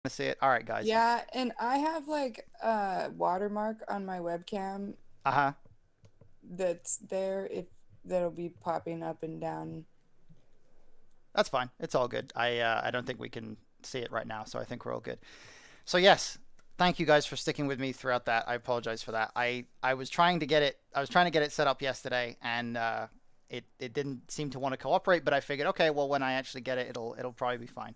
To see it. All right, guys. Yeah, and I have like a watermark on my webcam Uh-huh. that's there if that'll be popping up and down. That's fine. It's all good. I don't think we can see it right now, so I think we're all good. So yes, thank you guys for sticking with me throughout that. I apologize for that. I was trying to get it. I was trying to get it set up yesterday, and it didn't seem to want to cooperate. But I figured, okay, well, when I actually get it, it'll probably be fine.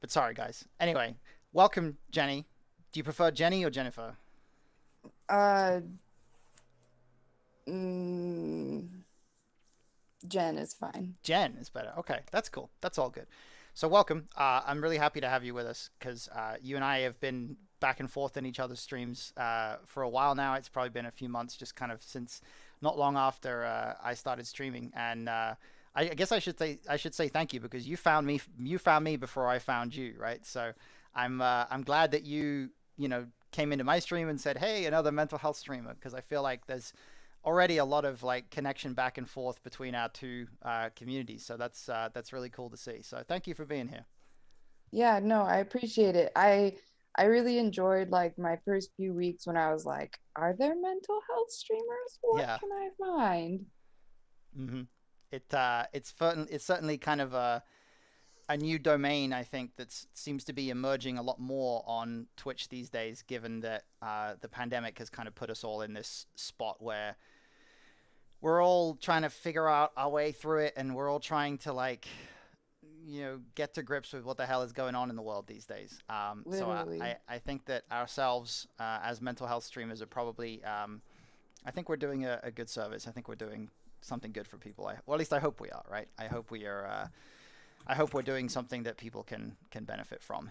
But sorry, guys. Anyway, welcome, Jenny. Do you prefer Jenny or Jennifer? Uh, mm, Jen is fine. Jen is better. Okay, that's cool. That's all good. So welcome. I'm really happy to have you with us because you and I have been back and forth in each other's streams for a while now. It's probably been a few months, just kind of since not long after I started streaming. And I guess I should say thank you because you found me before I found you, right? So I'm glad that you came into my stream and said, hey, another mental health streamer, because I feel like there's already a lot of like connection back and forth between our two communities. So that's really cool to see. So thank you for being here. Yeah, no, I appreciate it. I really enjoyed like my first few weeks when I was like, are there mental health streamers? What Yeah. can I find? hmm it's certainly kind of a new domain. I think that seems to be emerging a lot more on Twitch these days, given that the pandemic has kind of put us all in this spot where we're all trying to figure out our way through it, and we're all trying to like get to grips with what the hell is going on in the world these days. So Literally. I think that ourselves as mental health streamers are probably, I think we're doing a good service. I think we're doing something good for people. Well, at least I hope we are, right? I hope we are. I hope we're doing something that people can benefit from.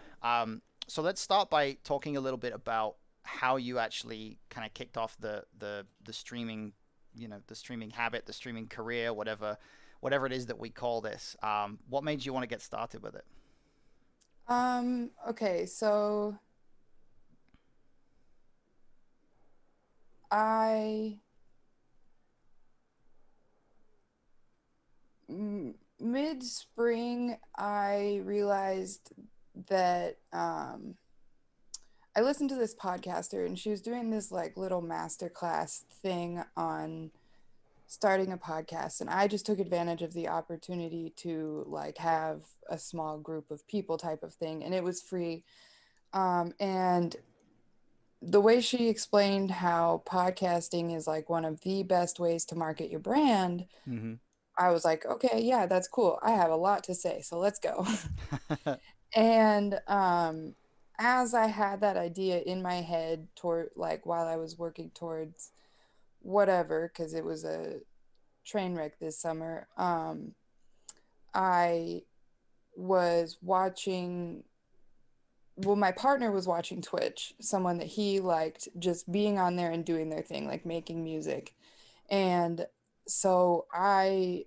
So let's start by talking a little bit about how you actually kind of kicked off the streaming, the streaming habit, the streaming career, whatever it is that we call this. What made you want to get started with it? Okay, so I mid-spring I realized that I listened to this podcaster and she was doing this like little masterclass thing on starting a podcast, and I just took advantage of the opportunity to like have a small group of people type of thing, and it was free. And the way she explained how podcasting is like one of the best ways to market your brand, Mm-hmm. I was like, okay, yeah, that's cool. I have a lot to say, so let's go. And as I had that idea in my head toward like while I was working towards whatever, because it was a train wreck this summer, I was watching, well, my partner was watching Twitch, someone that he liked just being on there and doing their thing, like making music. And so I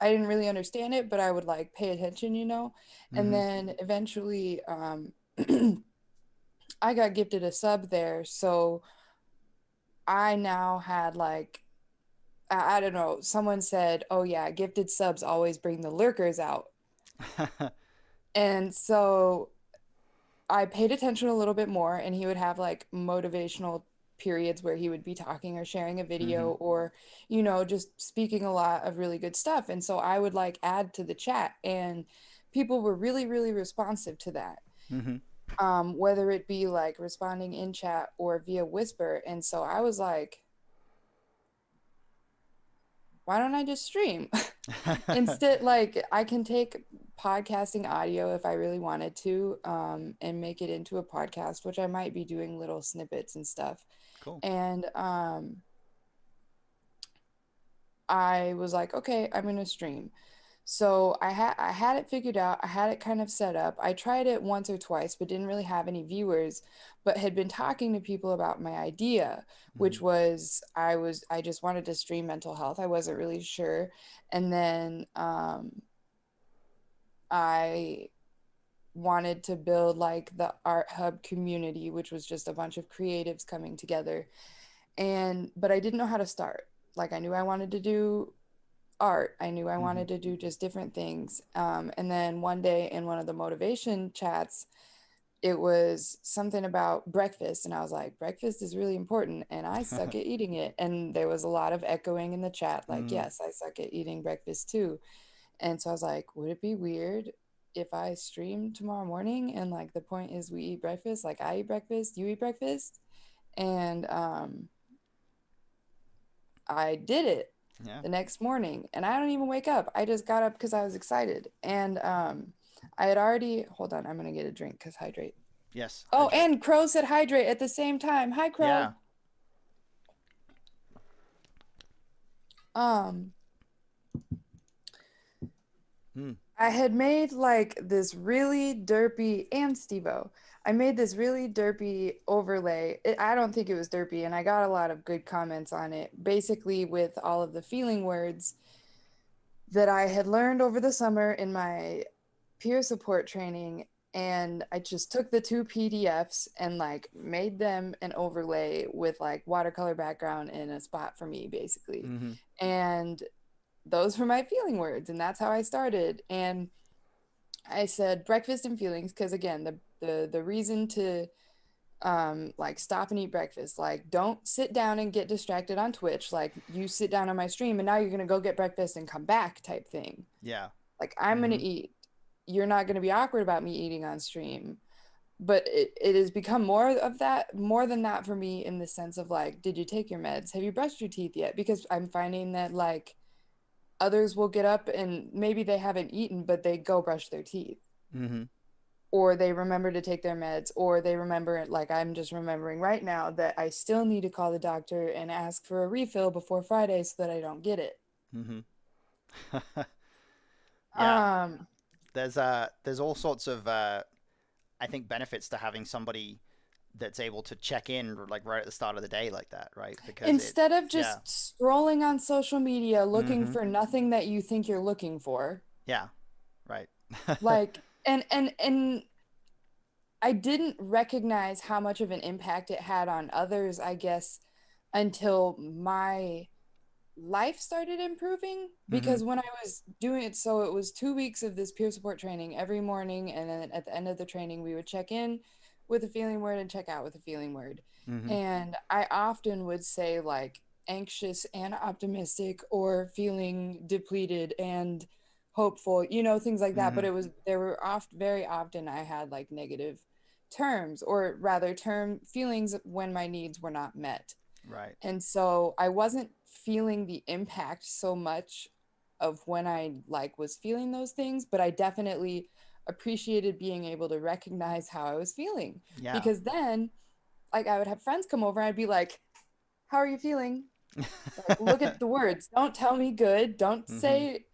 didn't really understand it, but I would like pay attention. And mm-hmm. then eventually I got gifted a sub there, so I now had like I don't know, someone said, "Oh yeah, gifted subs always bring the lurkers out." And so I paid attention a little bit more, and he would have like motivational periods where he would be talking or sharing a mm-hmm. video or, just speaking a lot of really good stuff. And so I would like add to the chat, and people were really, really responsive to that. Mm-hmm. Whether it be like responding in chat or via whisper. And so I was like, why don't I just stream? Instead, like I can take podcasting audio if I really wanted to, and make it into a podcast, which I might be doing little snippets and stuff. Cool. And I was like, okay, I'm gonna stream. So I had it figured out. I had it kind of set up. I tried it once or twice, but didn't really have any viewers, but had been talking to people about my idea, Mm-hmm. which was I just wanted to stream mental health. I wasn't really sure. And then I wanted to build like the art hub community, which was just a bunch of creatives coming together. And but I didn't know how to start. Like I knew I wanted to do art. I knew I Mm-hmm. wanted to do just different things. And then one day in one of the motivation chats, it was something about breakfast, and I was like, breakfast is really important and I suck at eating it. And there was a lot of echoing in the chat, like, Mm, yes, I suck at eating breakfast too. And so I was like, would it be weird if I stream tomorrow morning and like the point is we eat breakfast, like I eat breakfast, you eat breakfast? And I did it yeah. the next morning, and I don't even wake up. I just got up because I was excited. And I had already, hold on, I'm gonna get a drink because hydrate. Yes. Oh, Hydrate. and Crow said hydrate at the same time. Hi, Yeah. Crow. Um, Mm, I had made like this really derpy, and Stevo. I made this really derpy overlay. I don't think it was derpy, and I got a lot of good comments on it. Basically, with all of the feeling words that I had learned over the summer in my peer support training. And I just took the two PDFs and like made them an overlay with like watercolor background and a spot for me, basically. mm-hmm. And those were my feeling words. And that's how I started. And I said breakfast and feelings because again, the reason to like stop and eat breakfast, like don't sit down and get distracted on Twitch, like you sit down on my stream and now you're gonna go get breakfast and come back type thing. Yeah. Like I'm gonna Mm-hmm. eat, you're not gonna be awkward about me eating on stream. But it has become more of that, more than that for me, in the sense of like, did you take your meds, have you brushed your teeth yet? Because I'm finding that like others will get up and maybe they haven't eaten but they go brush their teeth, Mm-hmm. or they remember to take their meds, or they remember it, like I'm just remembering right now that I still need to call the doctor and ask for a refill before Friday so that I don't get it. Mm-hmm. Yeah. um There's all sorts of I think benefits to having somebody that's able to check in like right at the start of the day like that, right? Because it Instead of yeah. just scrolling on social media looking Mm-hmm. for nothing that you think you're looking for, Yeah. Right. like, and I didn't recognize how much of an impact it had on others, I guess, until my life started improving. Mm-hmm. Because when I was doing it, so it was 2 weeks of this peer support training every morning, and then at the end of the training we would check in with a feeling word and check out with a feeling word. Mm-hmm. And I often would say like anxious and optimistic, or feeling depleted and hopeful, things like that. Mm-hmm. But it was, there were oft very often I had like negative terms, or rather term feelings, when my needs were not met. Right. And so I wasn't feeling the impact so much of when I like was feeling those things, but I definitely appreciated being able to recognize how I was feeling. Yeah. Because then like I would have friends come over and I'd be like, how are you feeling? Like, look at the words. Don't tell me good. Don't Mm-hmm. say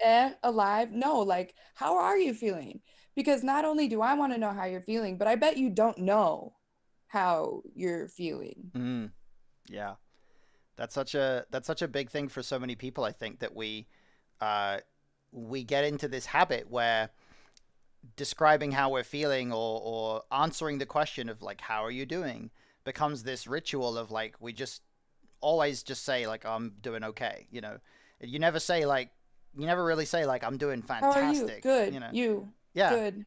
alive. No, like, how are you feeling? Because not only do I want to know how you're feeling, but I bet you don't know how you're feeling. Mm. Yeah. That's such a big thing for so many people, I think, that uh we get into this habit where describing how we're feeling or answering the question of like how are you doing becomes this ritual of like we just always just say like I'm doing okay, you know. You never say like you never really say like I'm doing How are you? fantastic, you Good. know. You. Yeah, Good.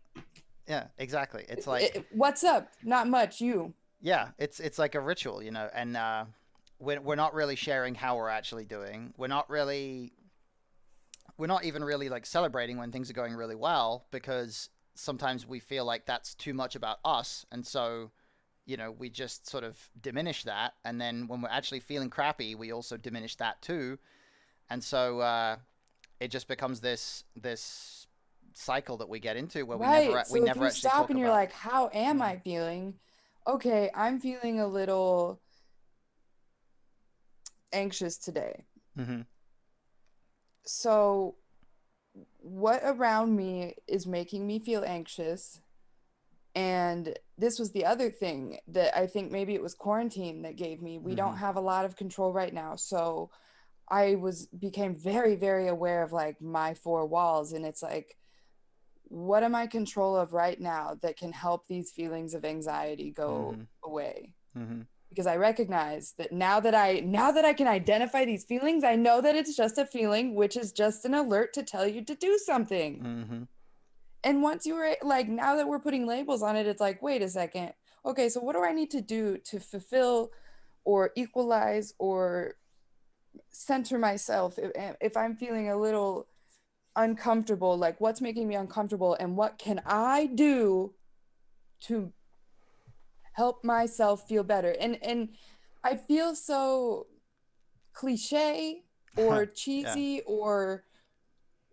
yeah, exactly. It's like What's up? Not much. You. yeah, it's like a ritual, you know, and we're not really sharing how we're actually doing. We're not even really like celebrating when things are going really well because sometimes we feel like that's too much about us, and so you know we just sort of diminish that, and then when we're actually feeling crappy we also diminish that too, and so it just becomes this cycle that we get into where Right. we So if never you actually stop talk and you're about. like, how am Mm, I feeling? Okay, I'm feeling a little anxious today. mm-hmm, So, what around me is making me feel anxious? And this was the other thing that I think maybe it was quarantine that gave me. We mm-hmm, don't have a lot of control right now. So, I became very, very aware of like my four walls. And it's like, what am I control of right now that can help these feelings of anxiety go mm-hmm, away? mm-hmm, Because I recognize that now that I can identify these feelings, I know that it's just a feeling, which is just an alert to tell you to do something. mm-hmm. And once you were like, now that we're putting labels on it, it's like, wait a second. Okay, so what do I need to do to fulfill or equalize or center myself if I'm feeling a little uncomfortable? Like, what's making me uncomfortable, and what can I do to help myself feel better? And I feel so cliche or Yeah. cheesy or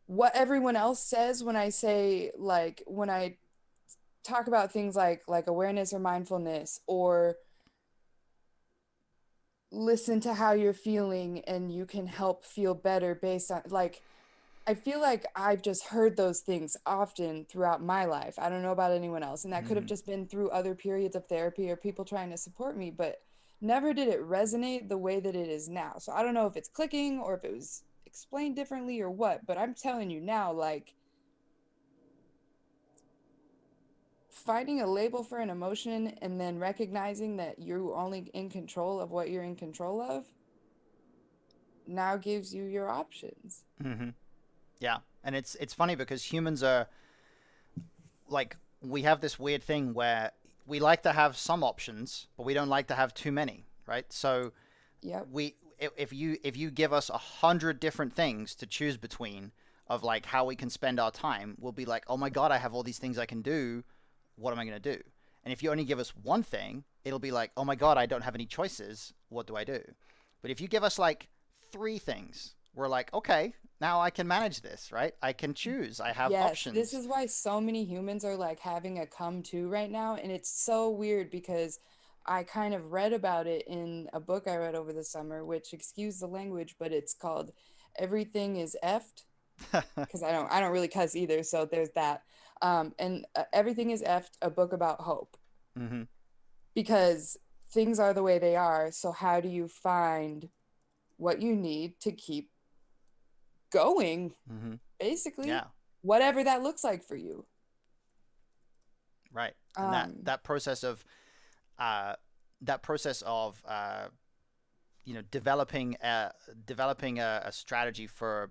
what everyone else says when I say, like, when I talk about things like awareness or mindfulness, or listen to how you're feeling and you can help feel better based on, like, I feel like I've just heard those things often throughout my life. I don't know about anyone else, and that could have Hmm. just been through other periods of therapy or people trying to support me, but never did it resonate the way that it is now. So I don't know if it's clicking or if it was explained differently or what, but I'm telling you now, like, finding a label for an emotion and then recognizing that you're only in control of what you're in control of now gives you your options. Hmm. Yeah. And it's funny because humans are like, we have this weird thing where we like to have some options, but we don't like to have too many, right? So Yep. we if you give us 100 different things to choose between of like how we can spend our time, we'll be like, oh my god, I have all these things I can do. What am I going to do? And if you only give us one thing, it'll be like, oh my god, I don't have any choices. What do I do? But if you give us like three things, we're like, okay, now I can manage this, right? I can choose. I have Yes, this options. is why so many humans are like having a come to right now. And it's so weird because I kind of read about it in a book I read over the summer, which, excuse the language, but it's called Everything is Effed, because I don't really cuss either, so there's that. And Everything is Effed, a book about hope, Hmm. because things are the way they are. So how do you find what you need to keep going, Hmm. basically, Yeah. whatever that looks like for you? Right. And that Um, that process of uh, that process of developing a strategy for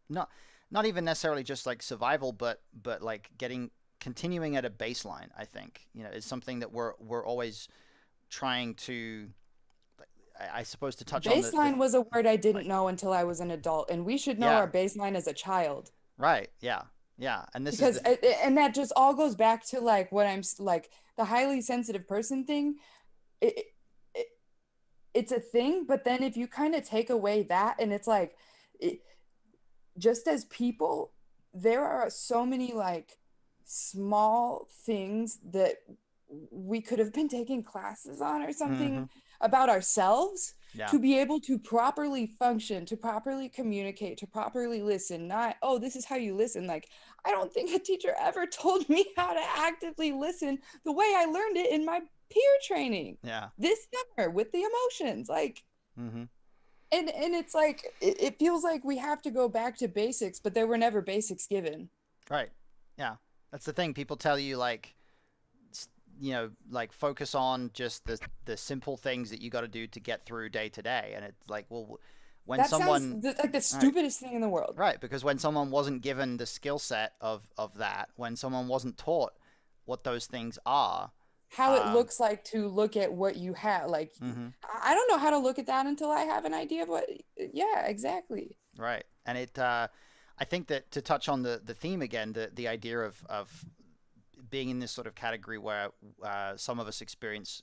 not not even necessarily just like survival, but like getting continuing at a baseline. I think is something that we're always trying to. I suppose to touch on the Baseline was a word I didn't like know until I was an adult, and we should know yeah, our baseline as a child. right, yeah, yeah, and this is Because and that just all goes back to like what like the highly sensitive person thing. It, it it's a thing, but then if you kind of take away that, and it's like, it, just as people, there are so many like small things that we could have been taking classes on or hmm something about ourselves yeah, to be able to properly function, to properly communicate, to properly listen. Not, oh, this is how you listen. Like, I don't think a teacher ever told me how to actively listen the way I learned it in my peer training yeah, this summer with the emotions. Like, hmm and it's like it feels like we have to go back to basics, but there were never basics given. right, yeah. That's the thing. People tell you like like focus on just the simple things that you got to do to get through day to day, and it's like, well, when That sounds someone like the all right, stupidest thing in the world. right, because when someone wasn't given the skill set of that, when someone wasn't taught what those things are, How it um, looks like to look at what you have. Like, hmm I don't know how to look at that until I have an idea of what. Yeah, exactly. right, and I think that to touch on the theme again, the idea of being in this sort of category where some of us experience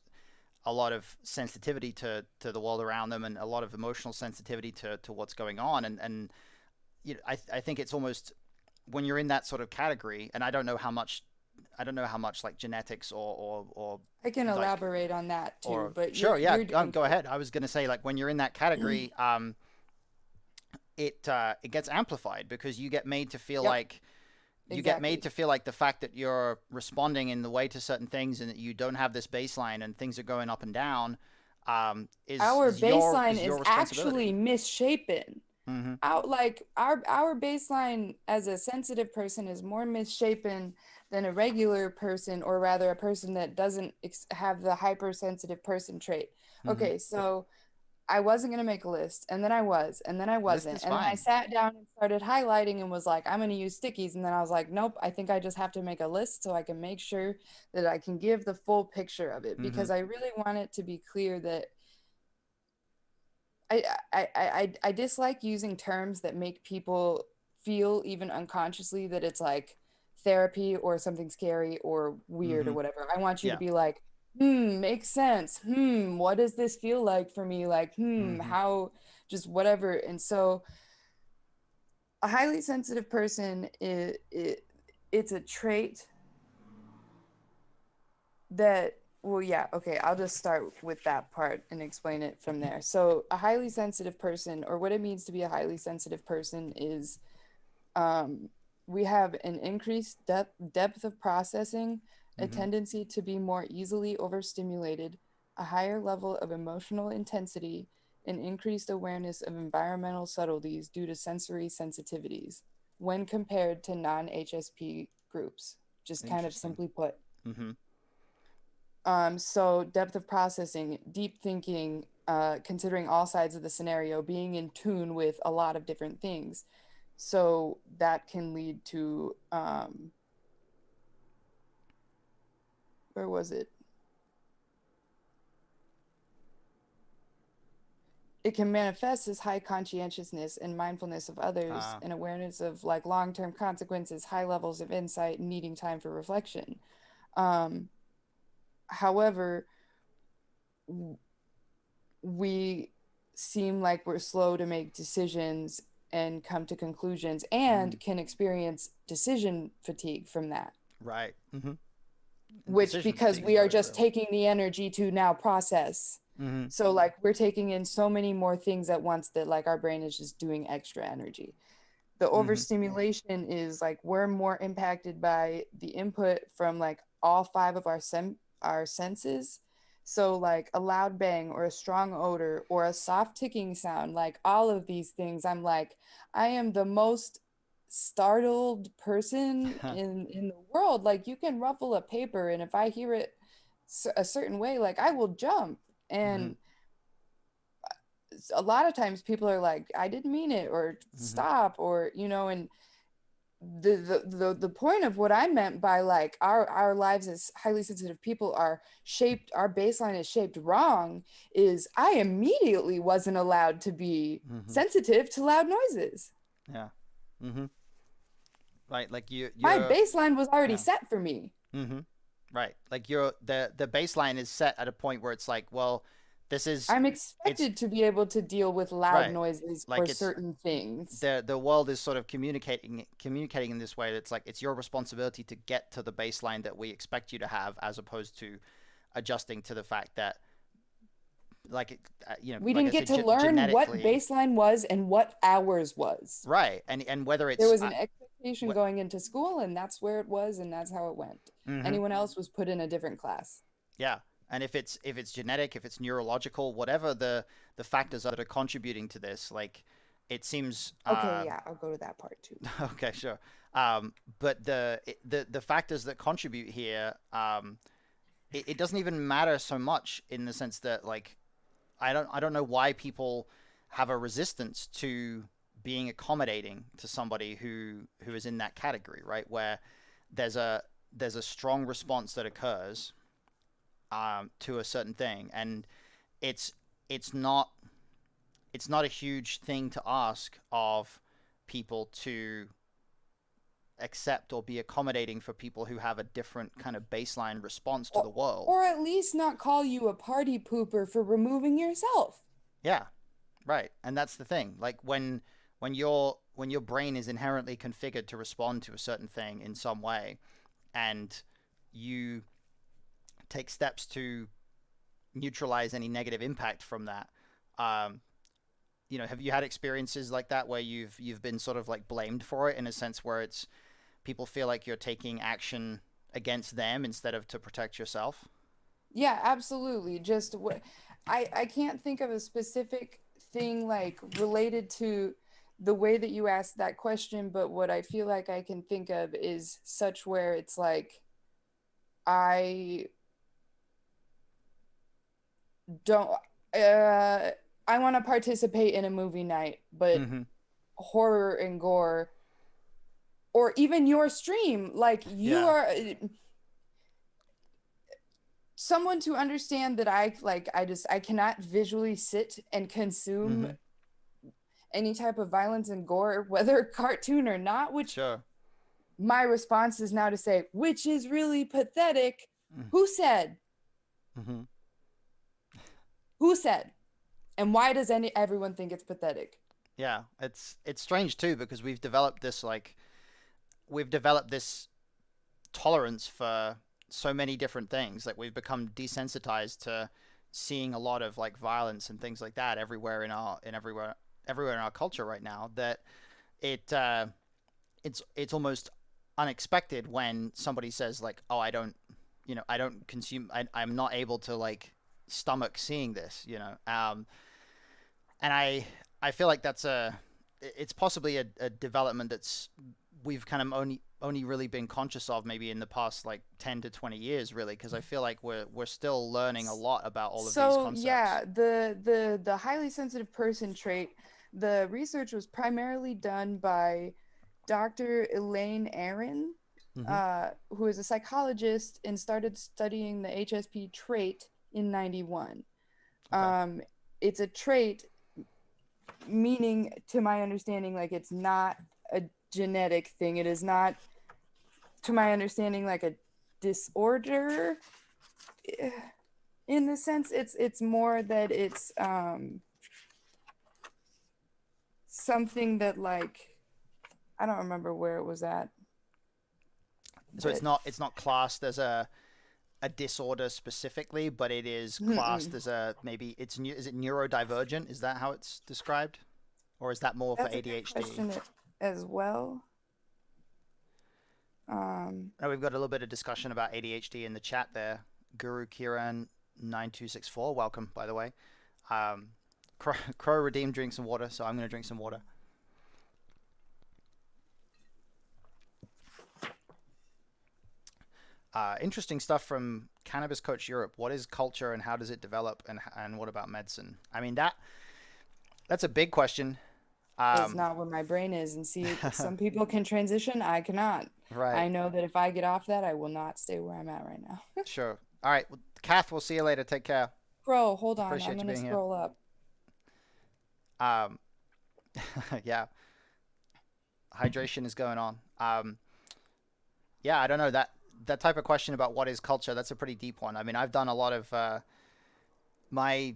a lot of sensitivity to the world around them and a lot of emotional sensitivity to what's going on, and I think it's almost when you're in that sort of category, and I don't know how much like genetics or I can like elaborate on that too, or but sure, yeah, you're doing go great. ahead. I was gonna say like when you're in that category, it gets amplified because you get made to feel Yep, like exactly. the fact that you're responding in the way to certain things and that you don't have this baseline and things are going up and down, Our baseline is your is responsibility. actually misshapen. Mm-hmm. Out like our baseline as a sensitive person is more misshapen than a regular person, or rather a person that doesn't have the hypersensitive person trait. Mm-hmm. Okay, so I wasn't gonna make a list, and then I was, and then I List wasn't. is And then I fine. sat down and started highlighting and was like, I'm gonna use stickies. And then I was like, nope, I think I just have to make a list so I can make sure that I can give the full picture of it Mm-hmm. because I really want it to be clear that I dislike using terms that make people feel even unconsciously that it's like therapy or something scary or weird or Mm-hmm. whatever. I want you to Yeah. be like, makes sense. What does this feel like for me? Like, Mm-hmm. how, just whatever. And so a highly sensitive person it's a trait that, well, yeah, okay, I'll just start with that part and explain it from there. So a highly sensitive person, or what it means to be a highly sensitive person, is um, we have an increased depth of processing, a Mm-hmm. tendency to be more easily overstimulated, a higher level of emotional intensity, an increased awareness of environmental subtleties due to sensory sensitivities when compared to non-HSP groups, just kind of Interesting. simply put. Mm-hmm. So depth of processing, deep thinking, considering all sides of the scenario, being in tune with a lot of different things. So that can lead to where was it? It can manifest as high conscientiousness and mindfulness of others Uh, and awareness of like long-term consequences, high levels of insight, and needing time for reflection. Um, However, we seem like we're slow to make decisions and come to conclusions mm, and can experience decision fatigue from that, right. Mm-hmm. And which decision because fatigue is we are very just real. taking the energy to now process. Mm-hmm. So like we're taking in so many more things at once that like our brain is just doing extra energy. The Mm-hmm. overstimulation is like we're more impacted by the input from like all five of our senses. So like a loud bang or a strong odor or a soft ticking sound, like all of these things, I'm like, I am the most startled person in the world. Like you can ruffle a paper, and if I hear it a certain way, like I will jump. Mm-hmm. And a lot of times people are like, I didn't mean it, or Mm-hmm. stop, or and the point of what I meant by like our lives as highly sensitive people are shaped, our baseline is shaped wrong, is I immediately wasn't allowed to be Mm-hmm. sensitive to loud noises. Yeah. Mm-hmm. Right. Like My you're, baseline was already yeah. set for me. Mm-hmm. Right. Like you're the baseline is set at a point where it's like, well, this is I'm it's expected to be able to deal with loud right. noises or Like it's certain things. the world is sort of communicating in this way. That's like it's your responsibility to get to the baseline that we expect you to have, as opposed to adjusting to the fact that like We like I didn't get said, to learn what genetically, baseline was and what hours was. right, and whether There it's was an expectation what. going into school, and that's where it was, and that's how it went. Mm-hmm. Anyone else was put in a different class. Yeah, and if it's genetic, if it's neurological, whatever the factors are that are contributing to this, like it seems Okay, yeah, I'll go to that part too. okay, sure. But the factors that contribute here, it doesn't even matter so much in the sense that like I don't know why people have a resistance to being accommodating to somebody who is in that category, right? Where there's a there's a strong response that occurs to a certain thing, and it's it's not it's not a huge thing to ask of people to accept or be accommodating for people who have a different kind of baseline response to Or, the world. or at least not call you a party pooper for removing yourself. Yeah, right. And that's the thing. Like when your brain is inherently configured to respond to a certain thing in some way, and you take steps to neutralize any negative impact from that. Um, have you had experiences like that where you've been sort of like blamed for it in a sense where it's people feel like you're taking action against them instead of to protect yourself? Yeah, absolutely. Just what I can't think of a specific thing like related to the way that you asked that question, but what I feel like I can think of is such where it's like I don't uh I want to participate in a movie night, but Hmm. horror and gore, or even your stream, like you Yeah. are someone to understand that I cannot visually sit and consume Hmm. any type of violence and gore, whether cartoon or not, which Sure. my response is now to say, which is really pathetic. Who said? Mm-hmm. Who said? And why does everyone think it's pathetic? Yeah, it's strange too because we've developed this tolerance for so many different things. Like we've become desensitized to seeing a lot of like violence and things like that everywhere everywhere in our culture right now that it it's almost unexpected when somebody says like, oh, I don't consume, I'm not able to like stomach seeing this, and I feel like it's possibly a development that's we've kind of only really been conscious of maybe in the past like 10 to 20 years really, because I feel like we're still learning a lot about all of these So concepts. yeah, the highly sensitive person trait, the research was primarily done by Dr. Elaine Aron, Hmm. who is a psychologist and started studying the HSP trait in 91. Okay. Um, it's a trait, meaning, to my understanding, like it's not a genetic thing. It is not, to my understanding, like a disorder. In the sense, it's more that it's something that, like, I don't remember where it was at, So that it's not classed as a disorder specifically, but it is classed mm-mm. as a maybe is it neurodivergent? Is that how it's described, or is that more for That's a good ADHD? question as well. um Now we've got a little bit of discussion about ADHD in the chat there. Guru Kiran 9264, welcome by the way. Um, Crow redeemed drink some water, so I'm going to drink some water. Interesting stuff from Cannabis Coach Europe. What is culture and how does it develop, and what about medicine? I mean that's a big question. is Um, not where my brain is, and see, some people can transition, I cannot. right, I know that if I get off that, I will not stay where I'm at right now. sure. All right, well, Kath, we'll see you later. Take care. Bro, hold on, I'm Appreciate you gonna being here. scroll up. Um, yeah, hydration is going on. Yeah, I don't know that type of question about what is culture. That's a pretty deep one. I mean, I've done a lot of my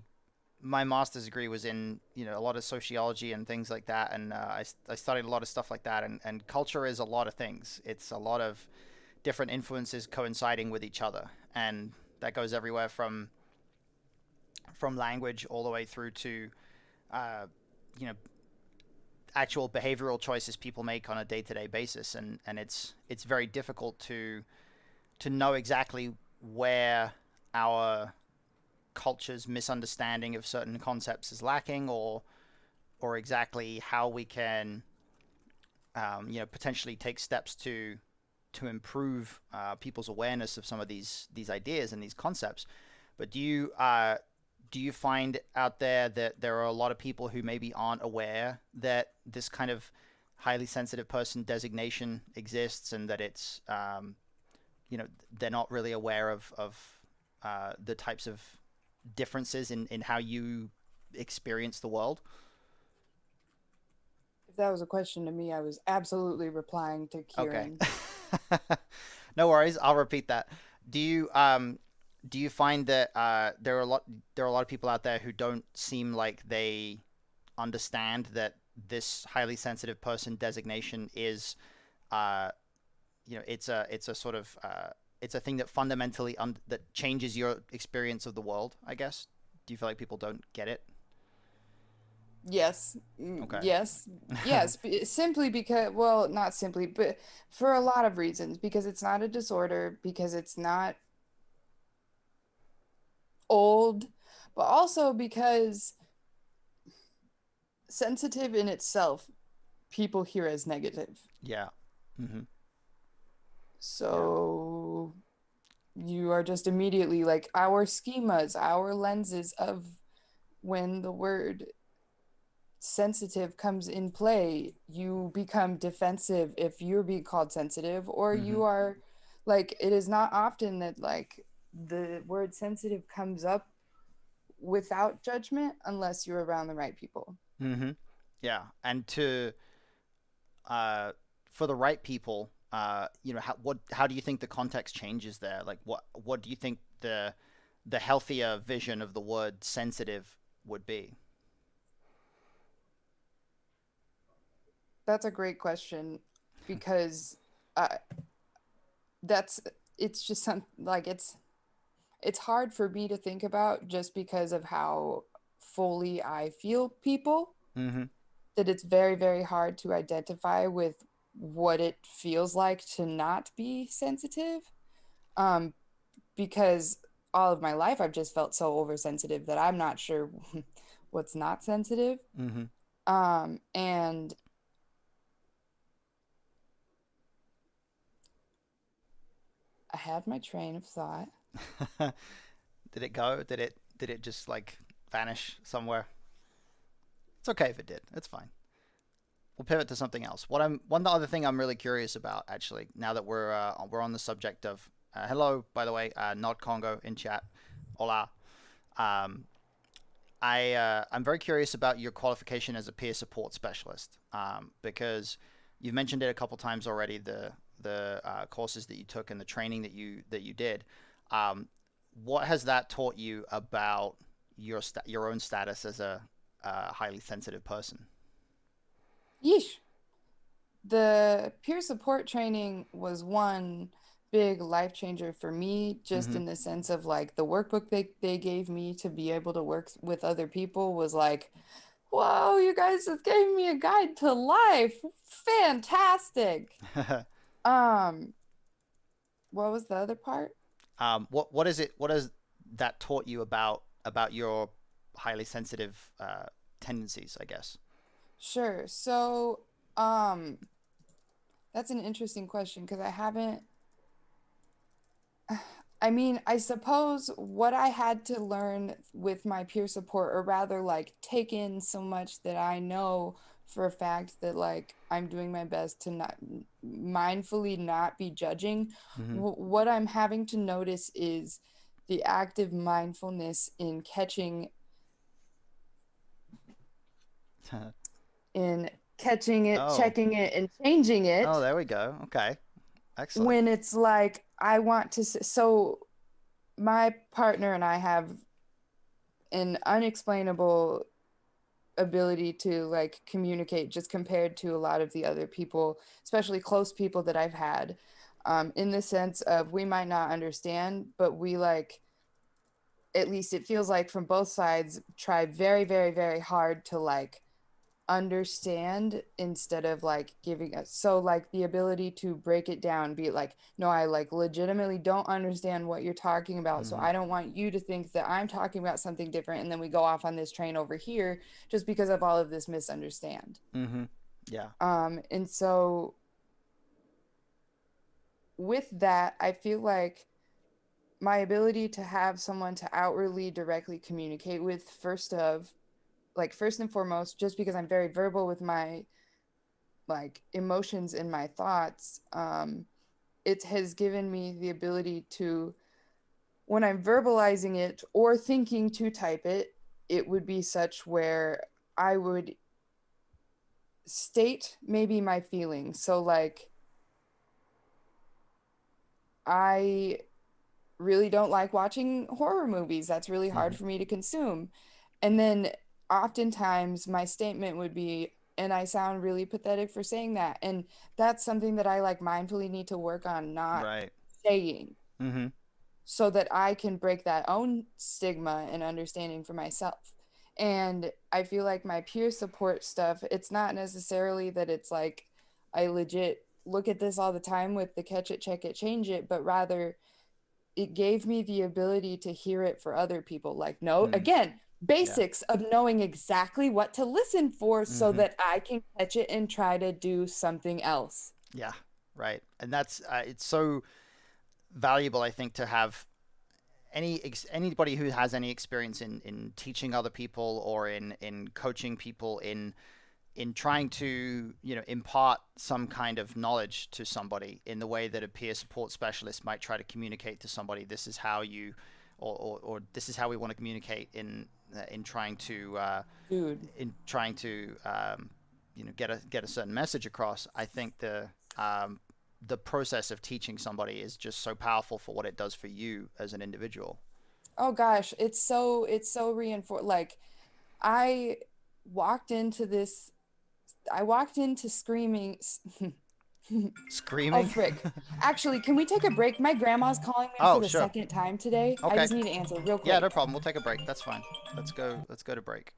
my master's degree was in a lot of sociology and things like that, and I studied a lot of stuff like that. And culture is a lot of things. It's a lot of different influences coinciding with each other, and that goes everywhere from language all the way through to uh, you know actual behavioral choices people make on a day-to-day basis, and it's very difficult to know exactly where our culture's misunderstanding of certain concepts is lacking, or exactly how we can potentially take steps to improve people's awareness of some of these ideas and these concepts. But do you find out there that there are a lot of people who maybe aren't aware that this kind of highly sensitive person designation exists, and that it's they're not really aware of the types of differences in how you experience the world? If that was a question to me, I was absolutely replying to Okay. Kieran. No worries. I'll repeat that. Do you do you find that there are a lot of people out there who don't seem like they understand that this highly sensitive person designation is uh it's a sort of it's a thing that fundamentally that changes your experience of the world, I guess? Do you feel like people don't get it? Yes, Okay. yes, yes. Simply because, well, not simply, but for a lot of reasons. Because it's not a disorder, because it's not old, but also because sensitive in itself, people hear as negative. Yeah. Hmm. Yeah. So you are just immediately like, our schemas, our lenses of when the word sensitive comes in play, you become defensive if you're being called sensitive, or Mm-hmm. you are like, it is not often that like the word sensitive comes up without judgment unless you're around the right people. Mm-hmm. Yeah. And to uh, for the right people, how do you think the context changes there? Like, what do you think the healthier vision of the word sensitive would be? That's a great question because uh, that's it's just some like it's hard for me to think about just because of how fully I feel people, Mm-hmm. that it's very, very hard to identify with what it feels like to not be sensitive. Um, because all of my life I've just felt so oversensitive that I'm not sure what's not sensitive. Mm-hmm. And I had my train of thought. Did it go? Did it just like vanish somewhere? It's okay if it did. It's fine. We'll pivot to something else. One other thing I'm really curious about, actually, now that we're on the subject of hello, by the way, Nod Congo in chat, hola. Um, I'm very curious about your qualification as a peer support specialist, because you've mentioned it a couple times already, the courses that you took and the training that you did. Um, what has that taught you about your own status as a highly sensitive person? Yeesh. The peer support training was one big life changer for me, just Mm-hmm. in the sense of like the workbook they gave me to be able to work with other people was like, whoa, you guys just gave me a guide to life. Fantastic. Um, what was the other part? What is it? What has that taught you about your highly sensitive tendencies? I guess. Sure. So, um, that's an interesting question because I haven't I mean, I suppose what I had to learn with my peer support, or rather, like, take in so much that I know for a fact that, like, I'm doing my best to not mindfully not be judging. Mm-hmm. What I'm having to notice is the active mindfulness in catching it, Oh. checking it, and changing Oh, it there we go. Okay. Excellent. when it's like I want to. So my partner and I have an unexplainable ability to like communicate just compared to a lot of the other people, especially close people that I've had, in the sense of we might not understand, but we like, at least it feels like from both sides, try very, very, very hard to like understand instead of like giving us, so like the ability to break it down, be like, no, I like legitimately don't understand what you're talking about, so Mm-hmm. I don't want you to think that I'm talking about something different and then we go off on this train over here just because of all of this misunderstand. Mm-hmm. Yeah. And so with that, I feel like my ability to have someone to outwardly directly communicate with, first and foremost, just because I'm very verbal with my like emotions and my thoughts, it has given me the ability to, when I'm verbalizing it or thinking to type it, it would be such where I would state maybe my feelings. So like, I really don't like watching horror movies. That's really Mm-hmm. hard for me to consume. And then oftentimes my statement would be, and I sound really pathetic for saying that. And that's something that I like mindfully need to work on not Right. saying, Mm-hmm. so that I can break that own stigma and understanding for myself. And I feel like my peer support stuff, it's not necessarily that it's like I legit look at this all the time with the catch it, check it, change it, but rather it gave me the ability to hear it for other people. Like, no, Mm. again, Yeah. basics of knowing exactly what to listen for so Mm-hmm. that I can catch it and try to do something else. Yeah. Right. And that's it's so valuable, I think, to have anybody who has any experience in teaching other people or in coaching people in trying to impart some kind of knowledge to somebody in the way that a peer support specialist might try to communicate to somebody. This is how you or this is how we want to communicate in trying to Dude. get a certain message across. I think the process of teaching somebody is just so powerful for what it does for you as an individual. Oh gosh, it's so reinforced. Like I walked into this, I walked into screaming. Oh, Screaming. frick. Actually, can we take a break? My grandma's calling me for Oh, the sure. second time today. I Okay. just need to answer real Yeah, no quick. problem. We'll take a break. That's fine. Let's go to break.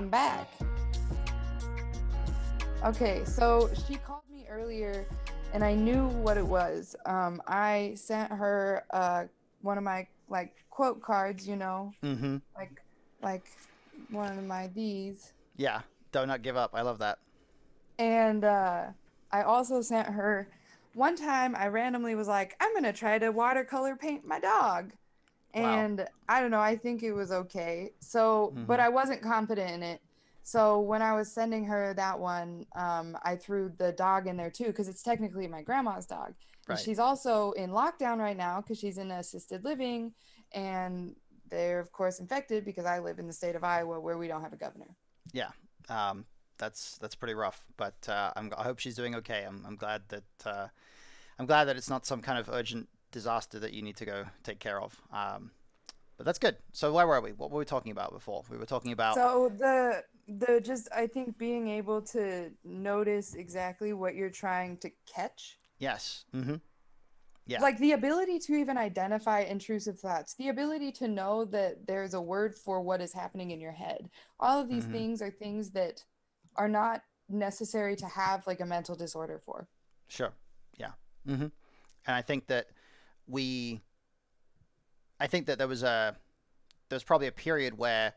I'm back. Okay, so she called me earlier and I knew what it was. I sent her one of my like quote cards, Mm-hmm. like like one of my these. Yeah. Do not give up. I love that. And I also sent her one time I randomly was like, I'm gonna try to watercolor paint my dog. Wow. And I don't know, I think it was okay. So, but Mm-hmm. I wasn't confident in it. So when I was sending her that one, I threw the dog in there too, because it's technically my grandma's dog. And Right. she's also in lockdown right now because she's in assisted living. And they're, of course, infected because I live in the state of Iowa where we don't have a governor. Yeah. Um, that's pretty rough, but I hope she's doing okay. I'm glad that it's not some kind of urgent disaster that you need to go take care of. But that's good. So where were we? What were we talking about before? We were talking about So the just I think being able to notice exactly what you're trying to catch, yes. Mm-hmm. Yeah. like the ability to even identify intrusive thoughts, the ability to know that there's a word for what is happening in your head. All of these Mm-hmm. things are things that are not necessary to have like a mental disorder for. Sure. Yeah. And I think that we, I think that there's probably a period where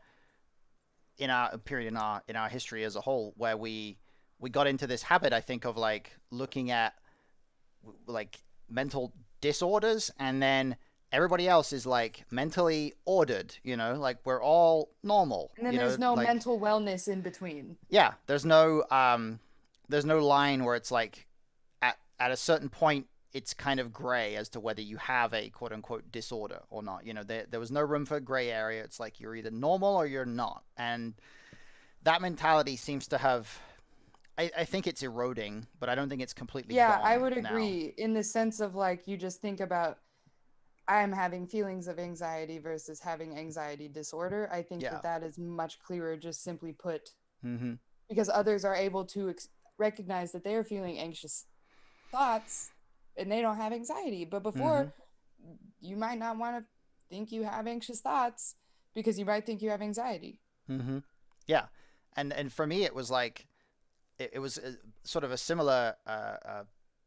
in our history as a whole where we got into this habit, I think, of like looking at like mental disorders, and then everybody else is like mentally ordered, like we're all normal, And then there's no like mental wellness in between. yeah, there's no line where it's like at a certain point it's kind of gray as to whether you have a quote unquote disorder or not. There was no room for gray area. It's like you're either normal or you're not. And that mentality seems to have, I think it's eroding, but I don't think it's completely Yeah, I gone would now. agree in the sense of like you just think about I'm having feelings of anxiety versus having anxiety disorder. I think Yeah. that that is much clearer, just simply put, Mm-hmm. because others are able to recognize that they are feeling anxious thoughts and they don't have anxiety. But Mm-hmm. before, you might not want to think you have anxious thoughts because you might think you have anxiety. Mm-hmm. Yeah. And for me it was like it was sort of a similar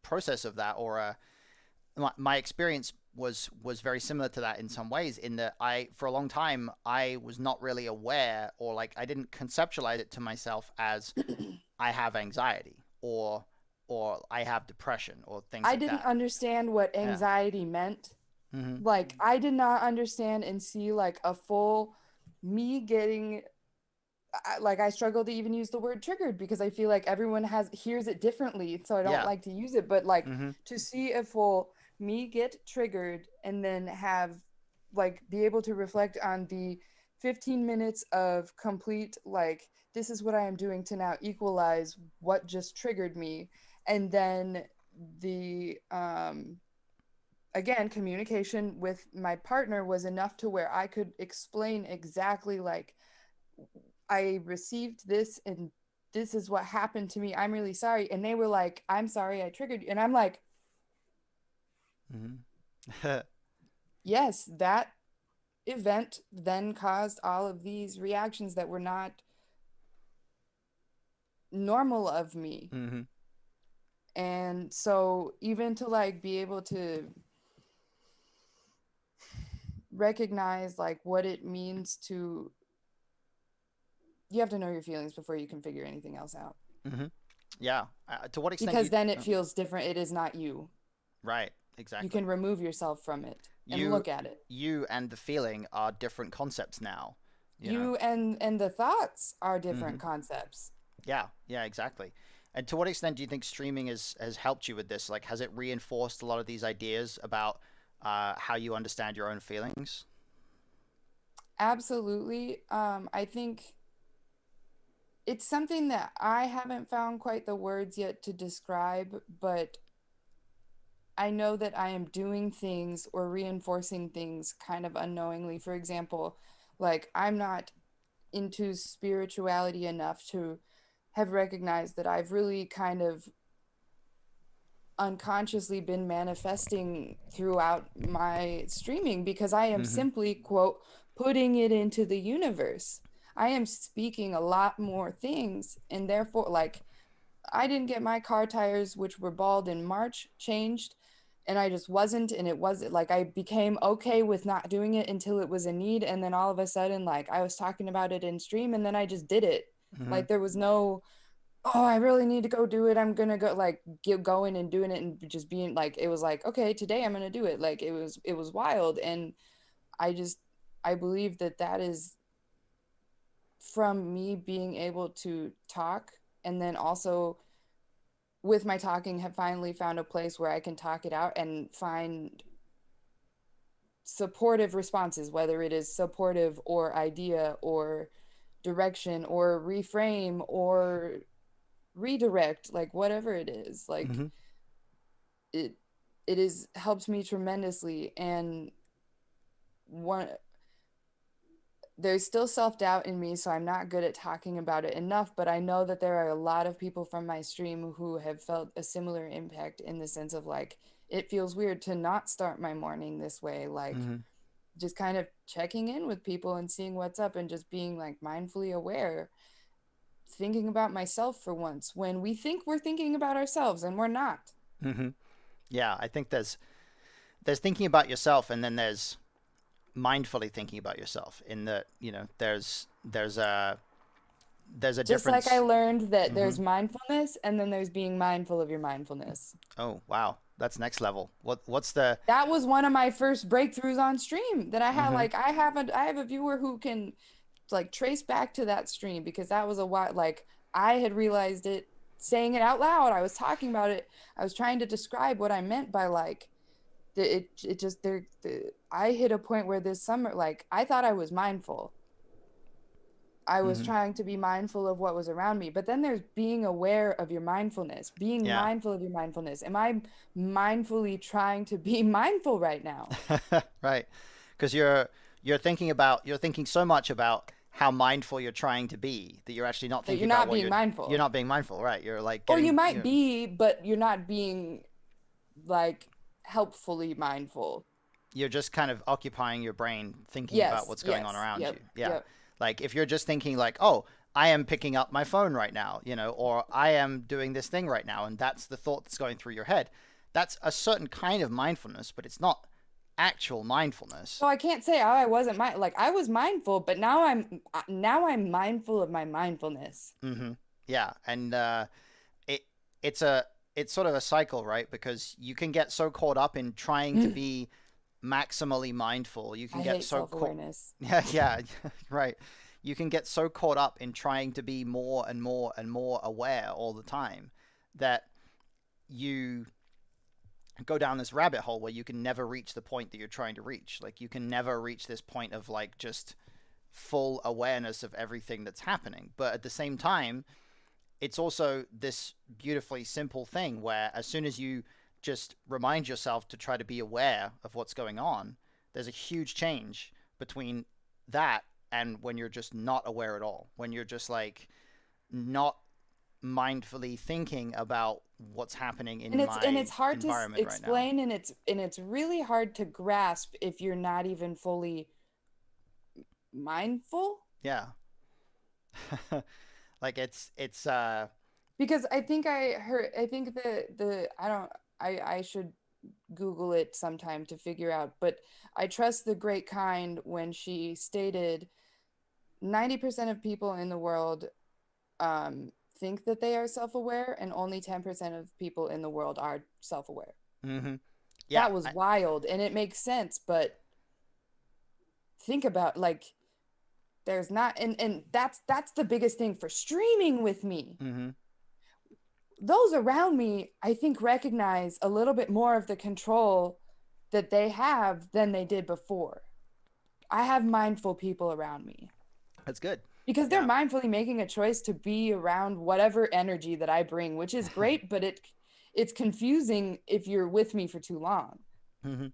process of that, or my experience was very similar to that in some ways, in that I for a long time I was not really aware, or like I didn't conceptualize it to myself as I have anxiety, or I have depression or things I like didn't that. understand what Yeah. anxiety meant. Mm-hmm. Like, I did not understand and see like a full me getting like I struggle to even use the word triggered because I feel like everyone has hears it differently, so I don't Yeah. like to use it. But like Mm-hmm. to see a full me get triggered and then have like be able to reflect on the 15 minutes of complete like this is what I am doing to now equalize what just triggered me, and then the again communication with my partner was enough to where I could explain exactly like I received this and this is what happened to me. I'm really sorry. And they were like, I'm sorry I triggered you. And I'm like, Mm-hmm. yes, that event then caused all of these reactions that were not normal of me. Mm-hmm. And so even to like be able to recognize like what it means to you have to know your feelings before you can figure anything else out. Mm-hmm. Yeah. To what extent do Because you? then it Oh, feels different. It is not you. right. You Exactly. can remove yourself from it and You look at it. you and the feeling are different concepts now. You know. You and the thoughts are Mm-hmm. different concepts. Yeah. Yeah. Exactly. And to what extent do you think streaming has helped you with this? Like, has it reinforced a lot of these ideas about how you understand your own feelings? Absolutely. I think it's something that I haven't found quite the words yet to describe, but I know that I am doing things or reinforcing things kind of unknowingly. For example, like I'm not into spirituality enough to have recognized that I've really kind of unconsciously been manifesting throughout my streaming because I am Mm-hmm. simply, quote, putting it into the universe. I am speaking a lot more things, and therefore, like, I didn't get my car tires, which were bald in March, changed, and I just wasn't. And it was like I became okay with not doing it until it was a need. And then all of a sudden, like, I was talking about it in stream, and then I just did it. Mm-hmm. Like, there was no oh, I really need to go do it. I'm gonna go like get going and doing it and just being like it was like, okay, today I'm gonna do it. Like it was wild. And I just I believe that that is from me being able to talk, and then also with my talking have finally found a place where I can talk it out and find supportive responses, whether it is supportive or idea or direction or reframe or redirect, like whatever it is. Like Mm-hmm. it it is helped me tremendously. And one there's still self-doubt in me, so I'm not good at talking about it enough, but I know that there are a lot of people from my stream who have felt a similar impact in the sense of like it feels weird to not start my morning this way, like Mm-hmm. just kind of checking in with people and seeing what's up and just being like mindfully aware. thinking about myself for once when we think we're thinking about ourselves and we're not. Hmm. Yeah, I think there's thinking about yourself, and then there's mindfully thinking about yourself. In that, there's a Just like I difference. learned that Hmm. there's mindfulness and then there's being mindful of your mindfulness. Oh, wow, that's next level. What's the? That was one of my first breakthroughs on stream that I had. Hmm. Like I have a viewer who can like trace back to that stream because that was a while like I had realized it saying it out loud. I was talking about it. I was trying to describe what I meant by like it just I hit a point where this summer like I thought I was mindful. I was Hmm. trying to be mindful of what was around me. But then there's being aware of your mindfulness, being Yeah. mindful of your mindfulness. Am I mindfully trying to be mindful right now? Right. Because you're thinking so much about how mindful you're trying to be that you're actually not That thinking you're about not what being you're mindful. not being mindful, right? You're like Or you getting might be, but you're not being like helpfully mindful. you're just kind of occupying your brain thinking about Yes, what's going on yes, around you. yep, Yeah. yep. Like if you're just thinking like, "Oh, I am picking up my phone right now," or "I am doing this thing right now," and that's the thought that's going through your head. That's a certain kind of mindfulness, but it's not actual mindfulness. So I can't say oh, I wasn't like I was mindful, but now I'm mindful of my mindfulness. Hmm. Yeah, and it it's a it's sort of a cycle, right? Because you can get so caught up in trying to be maximally mindful. You can I get hate so caught. self-awareness. Yeah, yeah, right. You can get so caught up in trying to be more and more and more aware all the time that you go down this rabbit hole where you can never reach the point that you're trying to reach. Like you can never reach this point of like just full awareness of everything that's happening. But at the same time, it's also this beautifully simple thing where as soon as you just remind yourself to try to be aware of what's going on, there's a huge change between that and when you're just not aware at all. When you're just like not mindfully thinking about what's happening in And my it's hard to environment right now. explain and it's really hard to grasp if you're not even fully mindful Yeah. Like it's because I think the I don't I should Google it sometime to figure out, but I trust the great kind when she stated 90% of people in the world think that they are self-aware and only 10% of people in the world are self-aware. mm-hmm. Yeah. That was wild and it makes sense, but think about like there's not and that's the biggest thing for streaming with me. Mm-hmm. Those around me I think recognize a little bit more of the control that they have than they did before. I have mindful people around me That's good. because they're Yeah. mindfully making a choice to be around whatever energy that I bring, which is great, but it's confusing if you're with me for too long. Mm-hmm.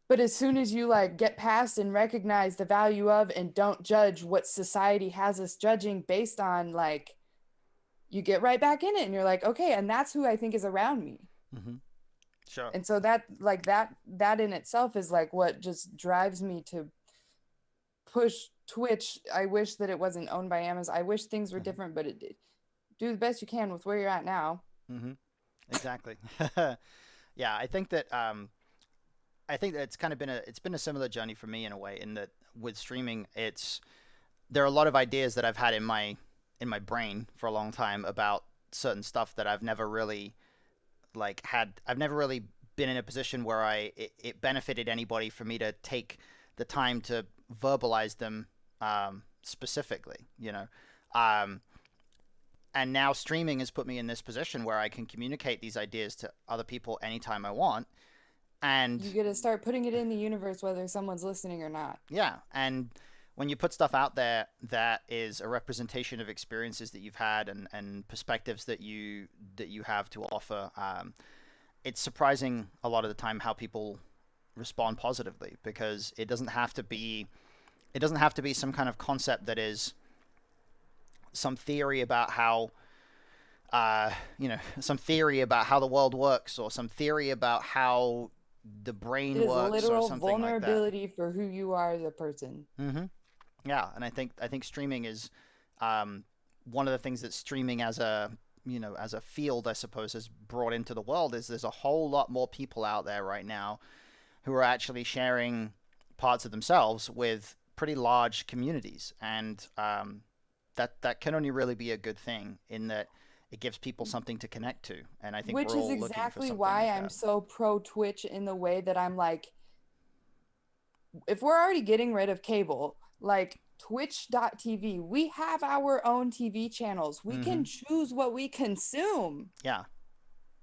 But as soon as you like get past and recognize the value of and don't judge what society has us judging based on, like you get right back in it and you're like, okay, and that's who I think is around me. Mm-hmm. Sure. And so that like that in itself is like what just drives me to push Twitch. I wish that it wasn't owned by Amazon. I wish things were Mm-hmm. different, but it do the best you can with where you're at now. Mm-hmm. Exactly. Yeah, I think that it's been a similar journey for me in a way in that with streaming it's there are a lot of ideas that I've had in my brain for a long time about certain stuff that I've never really I've never really been in a position where it benefited anybody for me to take the time to verbalize them specifically, um, and now streaming has put me in this position where I can communicate these ideas to other people anytime I want. And You get to start putting it in the universe whether someone's listening or not. yeah, and when you put stuff out there that is a representation of experiences that you've had and perspectives that you have to offer, it's surprising a lot of the time how people respond positively because it doesn't have to be some kind of concept that is some theory about how some theory about how the world works or some theory about how the It brain is works or literal something like that. vulnerability for who you are as a person. Hmm. Yeah, and I think streaming is um, one of the things that streaming as a as a field, I suppose, has brought into the world is there's a whole lot more people out there right now who are actually sharing parts of themselves with pretty large communities, and that can only really be a good thing in that it gives people something to connect to, and I think Which we're is all looking for exactly something why like I'm that. so pro Twitch in the way that I'm like, if we're already getting rid of cable, like twitch.tv, we have our own TV channels. We can Hmm. choose what we consume. Yeah.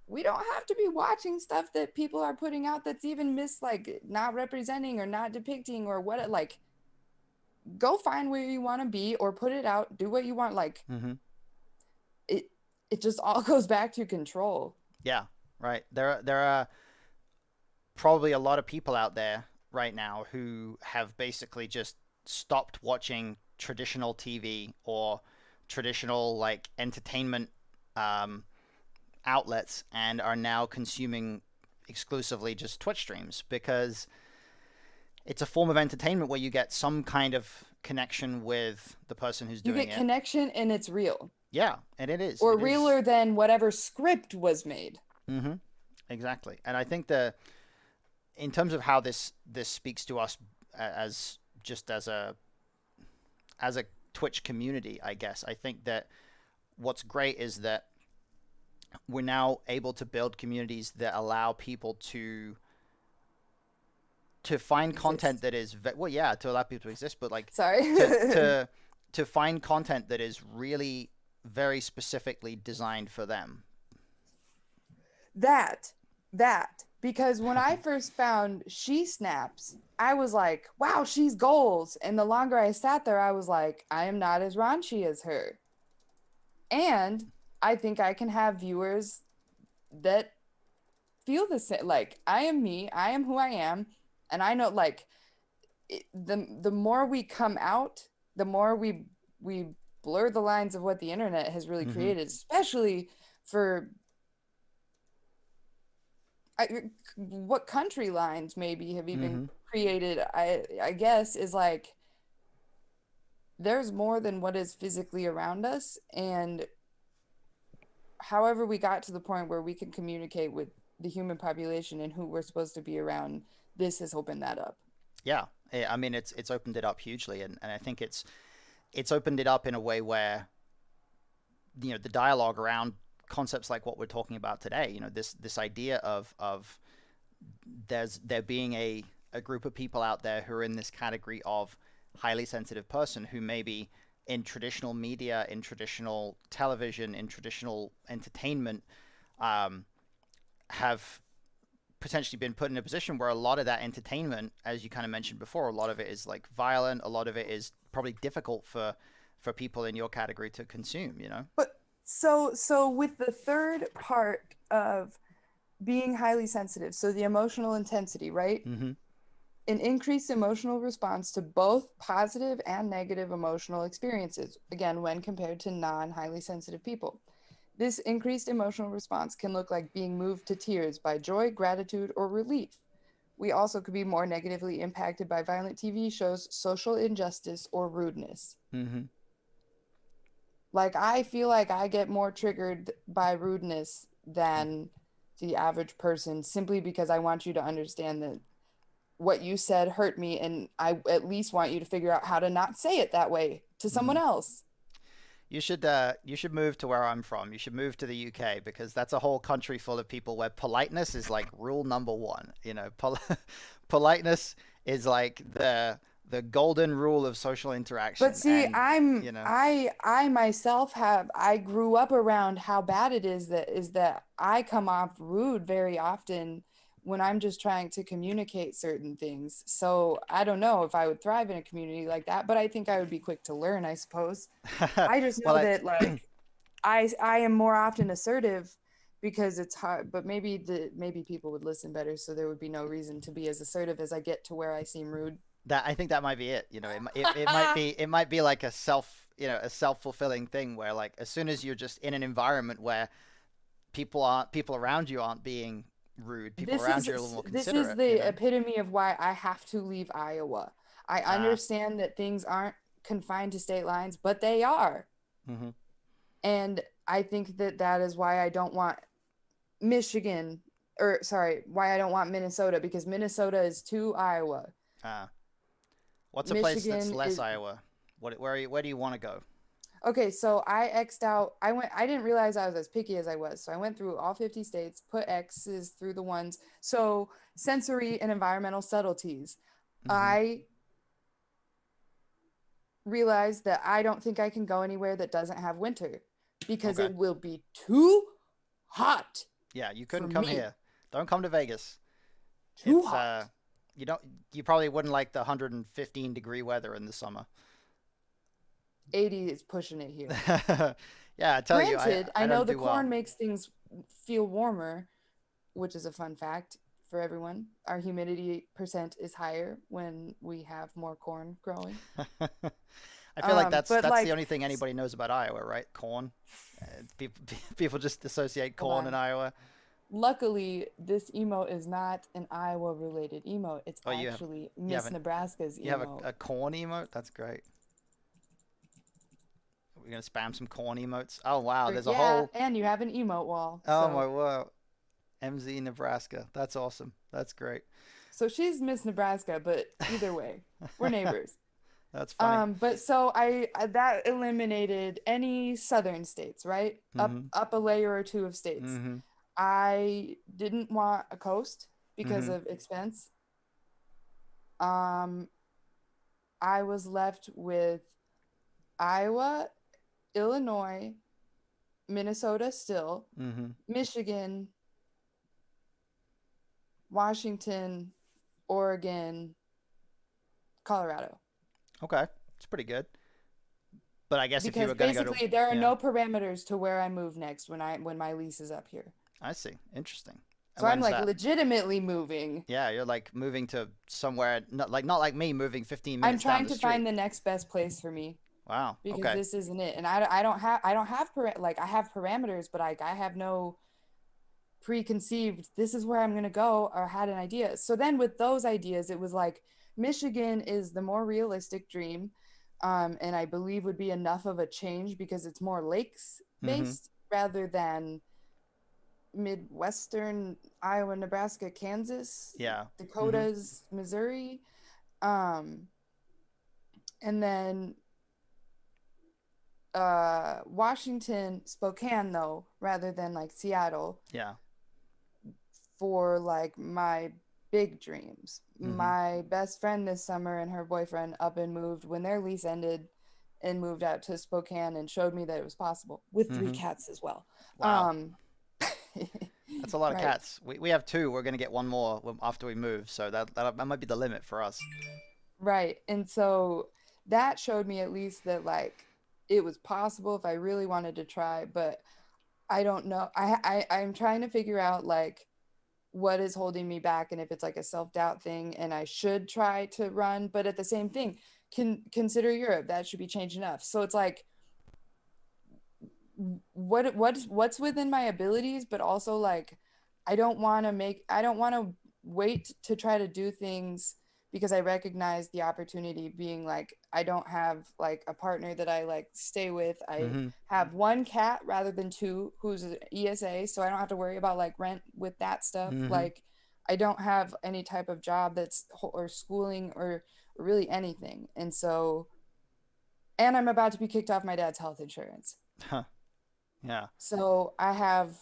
We don't have to be watching stuff that people are putting out that's even like not representing or not depicting or what like go find where you want to be or put it out, do what you want. Like Hmm. it it just all goes back to control. Yeah. Right. There are probably a lot of people out there right now who have basically just stopped watching traditional TV or traditional like entertainment um, outlets and are now consuming exclusively just Twitch streams because it's a form of entertainment where you get some kind of connection with the person who's You doing get it. connection and it's real Yeah, and it is. or It is. realer than whatever script was made. Mm-hmm. Exactly. And I think the in terms of how this speaks to us as just as a Twitch community, I guess I think that what's great is that we're now able to build communities that allow people to find content Exist. that is well, yeah, to allow people to exist, but like to Sorry. to to find content that is really very specifically designed for them. that because when I first found She Snaps, I was like, wow, she's goals. And the longer I sat there, I was like, I am not as raunchy as her. And I think I can have viewers that feel the same. Like, I am me, I am who I am. And I know, like, the more we come out, the more we blur the lines of what the internet has really Mm-hmm. created, especially for what country lines maybe have even Mm-hmm. created. I guess is like there's more than what is physically around us, and however we got to the point where we can communicate with the human population and who we're supposed to be around, this has opened that up. Yeah, I mean it's opened it up hugely, and I think it's opened it up in a way where the dialogue around concepts like what we're talking about today, this idea of there being a group of people out there who are in this category of highly sensitive person who maybe in traditional media, in traditional television, in traditional entertainment, um, have potentially been put in a position where a lot of that entertainment, as you kind of mentioned before, a lot of it is like violent, a lot of it is probably difficult for people in your category to consume. But so with the third part of being highly sensitive, so the emotional intensity, right? Mm-hmm. An increased emotional response to both positive and negative emotional experiences, again, when compared to non highly sensitive people. This increased emotional response can look like being moved to tears by joy, gratitude, or relief. We also could be more negatively impacted by violent TV shows, social injustice, or rudeness. Mm-hmm. Like, I feel like I get more triggered by rudeness than the average person simply because I want you to understand that what you said hurt me, and I at least want you to figure out how to not say it that way to Mm-hmm. someone else. You should move to where I'm from. You should move to the UK because that's a whole country full of people where politeness is like rule number one. Politeness is like the golden rule of social But interaction, see, and you know, I myself have I grew up around how bad it is that I come off rude very often when I'm just trying to communicate certain things. So I don't know if I would thrive in a community like that, but I think I would be quick to learn, I suppose. I just well, know that like I am more often assertive because it's hard, but maybe people would listen better, so there would be no reason to be as assertive as I get to where I seem rude. I think that might be it. It might be like a self-fulfilling thing where like as soon as you're just in an environment where people around you aren't being rude, people this around is you are a little more this is considerate, you the know. epitome of why I have to leave Iowa. I Ah. understand that things aren't confined to state lines, but they are. Mm-hmm. And I think that that is why I don't want Michigan, or sorry, why I don't want Minnesota, because Minnesota is to Iowa. Ah, what's a place that's Michigan less is Iowa? Where do you want to go? okay. So I X'd out. I didn't realize I was as picky as I was. So I went through all 50 states, put X's through the ones. So sensory and environmental subtleties. Mm-hmm. I realized that I don't think I can go anywhere that doesn't have winter because Okay. it will be too hot Yeah, you for couldn't come me. here. Don't come to Vegas. Too It's hot. you don't you probably wouldn't like the 115-degree weather in the summer. 80 is pushing it here. Yeah, I tell you, I Granted, I I know don't the do well. corn makes things feel warmer, which is a fun fact for everyone. Our humidity percent is higher when we have more corn growing. I feel like that's But that's the like, only thing anybody knows about Iowa, right? Corn. People people just associate hold corn in on. Iowa. Luckily, this emote is not an Iowa related emote. It's Oh, actually you Miss haven't Nebraska's you have a, emote. a corn emote? That's great. We're gonna spam some corn emotes. Oh wow, there's a Yeah, whole. and you have an emote wall. Oh my word, MZ Nebraska. That's awesome. That's great. So she's Miss Nebraska, but either way, we're neighbors. That's funny. But so that eliminated any southern states, right? Mm-hmm. Up a layer or two of states. Mm-hmm. I didn't want a coast because Mm-hmm. of expense. Um, I was left with Iowa, Illinois, Minnesota still, Mm-hmm. Michigan, Washington, Oregon, Colorado. Okay, it's pretty good. But I guess if you Because were gonna go to, basically there are yeah, no parameters to where I move next when my lease is up here. I see. Interesting. And So I'm when's like that? legitimately moving. Yeah, you're like moving to somewhere, not like me moving 15 I'm minutes down trying the to street. find the next best place for me Wow. because Okay. this isn't it. And I don't have like I have parameters, but I have no preconceived this is where I'm going to go or had an idea. So then with those ideas, it was like Michigan is the more realistic dream. And I believe would be enough of a change because it's more lakes Mm-hmm. based rather than Midwestern Iowa, Nebraska, Kansas, Yeah. Mm-hmm. Dakotas, Missouri. Um, and then Washington, Spokane, though, rather than like Seattle Yeah. for like my big dreams. Mm-hmm. My best friend this summer and her boyfriend up and moved when their lease ended and moved out to Spokane and showed me that it was possible with three Mm-hmm. cats as well. Wow. Um, That's a lot of right, cats. We have two. We're gonna get one more after we move, so that might be the limit for us. right. And so that showed me at least that like it was possible if I really wanted to try, but I don't know. I'm trying to figure out like what is holding me back and if it's like a self-doubt thing and I should try to run, but at the same thing, can consider Europe. That should be changed enough. So it's like what's within my abilities, but also like I don't want to wait to try to do things because I recognize the opportunity being like I don't have like a partner that I like stay with. I Mm-hmm. have one cat rather than two who's an ESA, so I don't have to worry about like rent with that stuff. Mm-hmm. Like I don't have any type of job that's or schooling or really anything. And so and I'm about to be kicked off my dad's health insurance. Huh. Yeah. So I have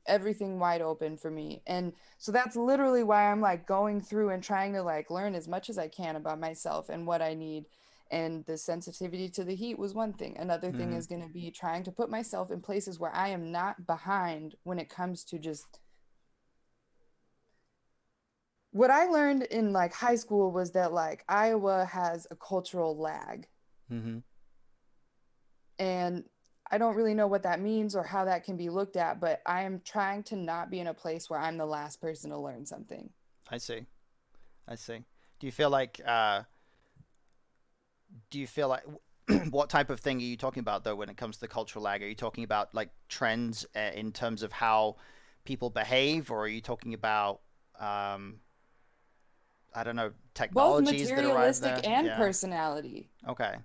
everything wide open for me. And so that's literally why I'm like going through and trying to like learn as much as I can about myself and what I need. And the sensitivity to the heat was one thing. Another thing Mm-hmm. is going to be trying to put myself in places where I am not behind when it comes to just what I learned in like high school was that like Iowa has a cultural lag. Mm-hmm. And I don't really know what that means or how that can be looked at, but I am trying to not be in a place where I'm the last person to learn something. I see. I see. Do you feel like do you feel like what type of thing are you talking about though when it comes to the cultural lag? Are you talking about like trends in terms of how people behave, or are you talking about um, I don't know, Both technologies that arrive materialistic there? and Yeah. personality. Okay.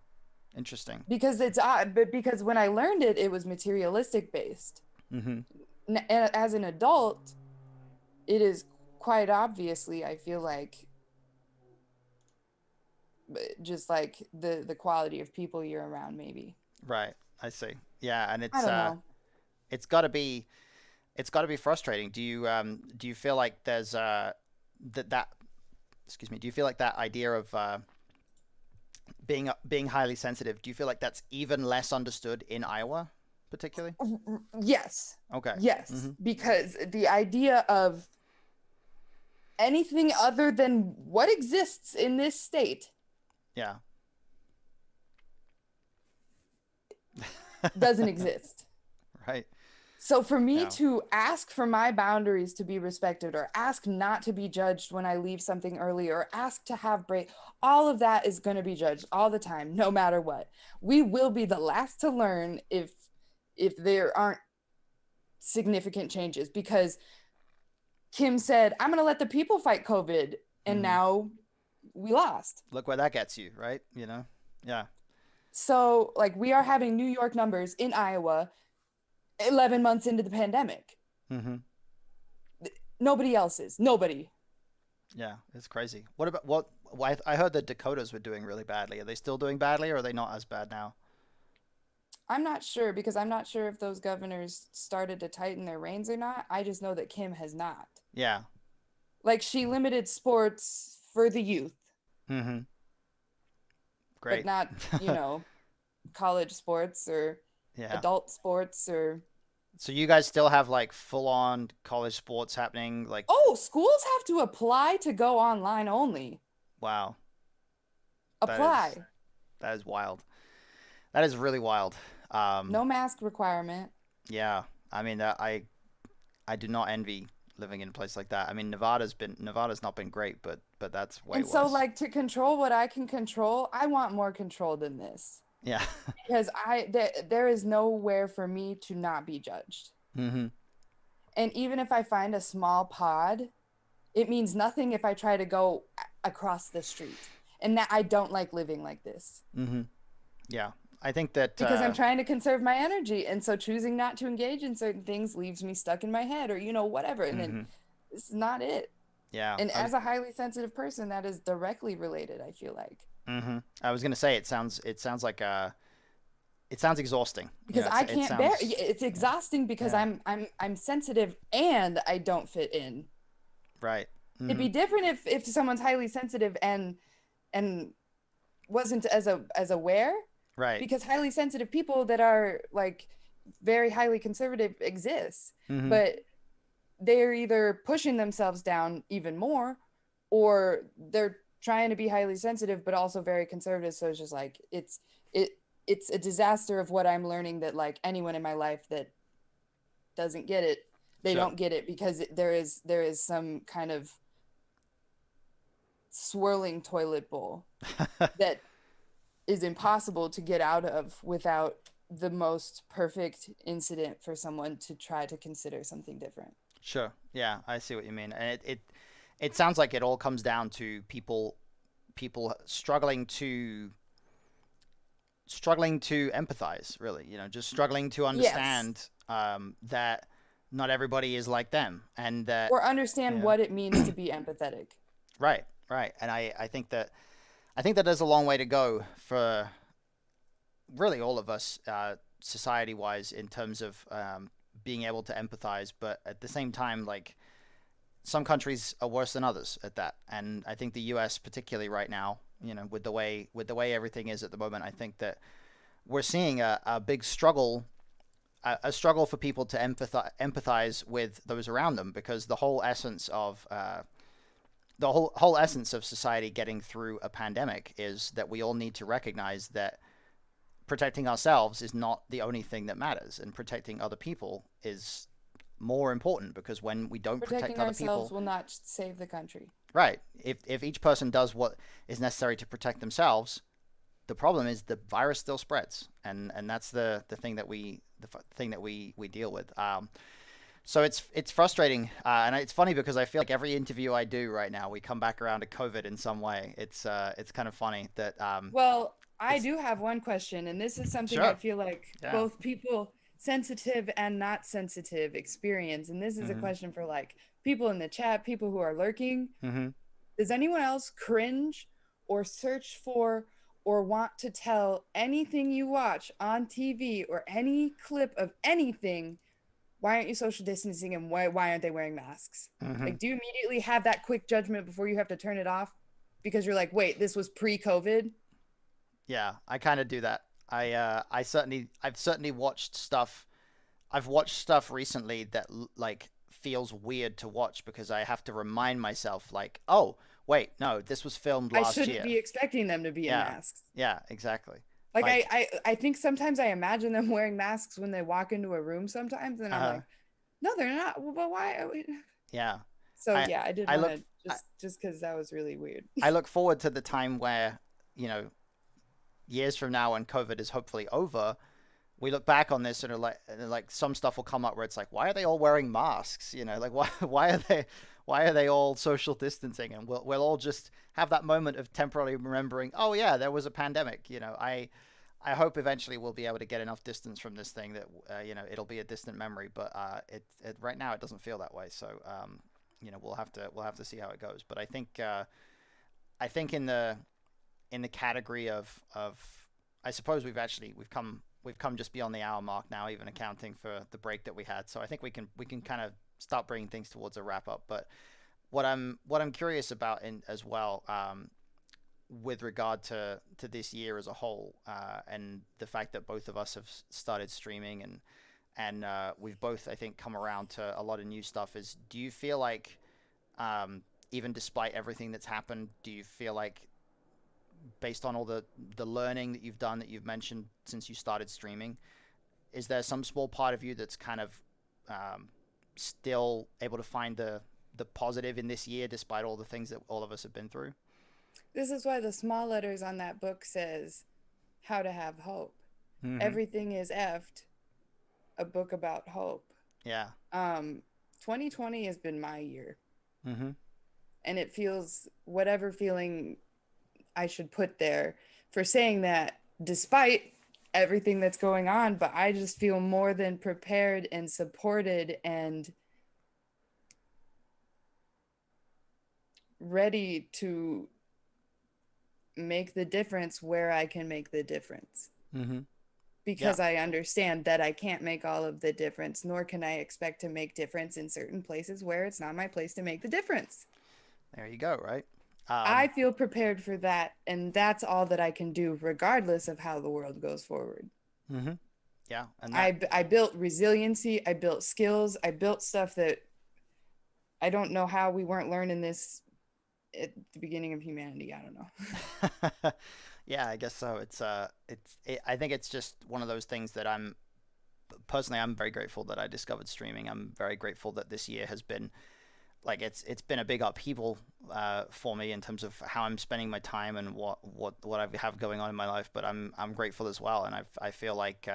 Interesting. because it's odd, but because when I learned it, it was materialistic based. Mm-hmm. As an adult, it is quite obviously, I feel like, just like the quality of people you're around, maybe. Right. I see. Yeah, and I don't know. it's got to be it's got to be frustrating. Do you feel like there's that excuse me, do you feel like that idea of being highly sensitive, do you feel like that's even less understood in Iowa particularly? Yes. Okay. Yes, Mm-hmm. because the idea of anything other than what exists in this state Yeah. doesn't exist. Right. So for me Yeah. to ask for my boundaries to be respected, or ask not to be judged when I leave something early, or ask to have break, all of that is going to be judged all the time, no matter what. We will be the last to learn if there aren't significant changes, because Kim said, "I'm going to let the people fight COVID," and Mm-hmm. now we lost. Look where that gets you, right? You know? Yeah. So, like, we are having New York numbers in Iowa 11 months into the pandemic. Mm-hmm. Nobody else is. Nobody. Yeah, it's crazy. What about what? I heard the Dakotas were doing really badly. Are they still doing badly, or are they not as bad now? I'm not sure, because I'm not sure if those governors started to tighten their reins or not. I just know that Kim has not. Yeah. Like, she limited sports for the youth, Mm-hmm. but Great. not, college sports or Yeah. adult sports or. So you guys still have like full on college sports happening? Like, Oh, schools have to apply to go online only. wow, that is Apply. that is wild. That is really wild. Um, No mask requirement. yeah. I mean, I do not envy living in a place like that. I mean, Nevada's not been great, but that's way And so, worse. like, to control what I can control, I want more control than this. Yeah. Because there is nowhere for me to not be judged. Mm-hmm. And even if I find a small pod, it means nothing if I try to go across the street. And that I don't like living like this, Mm-hmm. Yeah. I think that because I'm trying to conserve my energy. And so choosing not to engage in certain things leaves me stuck in my head, or, whatever. And then mm-hmm. this is not it. Yeah. And as a highly sensitive person, that is directly related, I feel like. I was gonna say it sounds like it sounds exhausting. You Because know, I it can't bear sounds it's yeah. exhausting, because Yeah. I'm sensitive and I don't fit in. Right. It'd Mm-hmm. be different if someone's highly sensitive and wasn't as aware, Right. because highly sensitive people that are like very highly conservative exist, Mm-hmm. but they're either pushing themselves down even more, or they're trying to be highly sensitive but also very conservative. So it's just like it it's a disaster of what I'm learning, that like anyone in my life that doesn't get it, they Sure. don't get it, because there is some kind of swirling toilet bowl that is impossible to get out of without the most perfect incident for someone to try to consider something different. Sure. Yeah, I see what you mean. And it sounds like it all comes down to people struggling to empathize, really, just struggling to Yes. understand that not everybody is like them, and that Or understand yeah, what it means to be empathetic. right, right. And I think that there's a long way to go for really all of us, society wise, in terms of being able to empathize. But at the same time, like some countries are worse than others at that, and I think the U.S. particularly right now, with the way everything is at the moment, I think that we're seeing a big struggle. A struggle for people to empathize with those around them, because the whole essence of society getting through a pandemic is that we all need to recognize that protecting ourselves is not the only thing that matters, and protecting other people is more important, because when we don't protect Protecting other ourselves people, will not save the country. right, if each person does what is necessary to protect themselves, the problem is the virus still spreads, and that's the thing that we deal with. So it's frustrating, and it's funny because I feel like every interview I do right now, we come back around to COVID in some way. It's kind of funny that Well, I It's do have one question, and this is something I sure. feel like Yeah. both people sensitive and not sensitive experience. And this is a Mhm. question for like people in the chat, people who are lurking. Mhm. Does anyone else cringe or search for or want to tell anything you watch on TV or any clip of anything? Why aren't you social distancing and why aren't they wearing masks? Mhm. Like, do you immediately have that quick judgment before you have to turn it off because you're like, wait, this was pre-COVID? Yeah, I kind of do that. I've certainly watched stuff. I've watched stuff recently that like feels weird to watch because I have to remind myself like, "Oh, wait, no, this was filmed I last shouldn't year." be expecting them to be in Yeah. masks. Yeah, exactly. Like Like I think sometimes I imagine them wearing masks when they walk into a room sometimes, and I'm uh like, no, they're not. Well, but why? yeah. So I yeah, I did I want look to just because that was really weird. I look forward to the time where, you know, years from now when COVID is hopefully over, we look back on this and like some stuff will come up where it's like, why are they all wearing masks? You know, like why are they all social distancing? And we'll all just have that moment of temporarily remembering, oh yeah, there was a pandemic. You know, I hope eventually we'll be able to get enough distance from this thing that you know it'll be a distant memory. But it right now it doesn't feel that way. So you know we'll have to see how it goes. But I think in the category of I suppose we've come just beyond the hour mark now, even accounting for the break that we had. So I think we can kind of start bringing things towards a wrap up. But what I'm curious about in as well, with regard to this year as a whole, and the fact that both of us have started streaming and we've both I think come around to a lot of new stuff. Is do you feel like even despite everything that's happened, do you feel like based on all the learning that you've done that you've mentioned since you started streaming, is there some small part of you that's kind of um, still able to find the positive in this year despite all the things that all of us have been through? This is why the small letters on that book says how to have hope. Mm-hmm. Everything is effed, a book about hope. Yeah. Um, 2020 has been my year, Mm-hmm. and it feels whatever feeling I should put there for saying that, despite everything that's going on, but I just feel more than prepared and supported and ready to make the difference where I can make the difference. Mm-hmm. Yeah. Because I understand that I can't make all of the difference, nor can I expect to make difference in certain places where it's not my place to make the difference. There you go. Right. I feel prepared for that, and that's all that I can do, regardless of how the world goes forward. Mm-hmm. Yeah. And that. I built resiliency, I built skills, I built stuff that I don't know how we weren't learning this at the beginning of humanity. I don't know. Yeah, I guess so. I think it's just one of those things that I'm personally I'm very grateful that I discovered streaming. I'm very grateful that this year has been like it's been a big upheaval for me in terms of how I'm spending my time and what I have going on in my life. But I'm grateful as well, and I feel like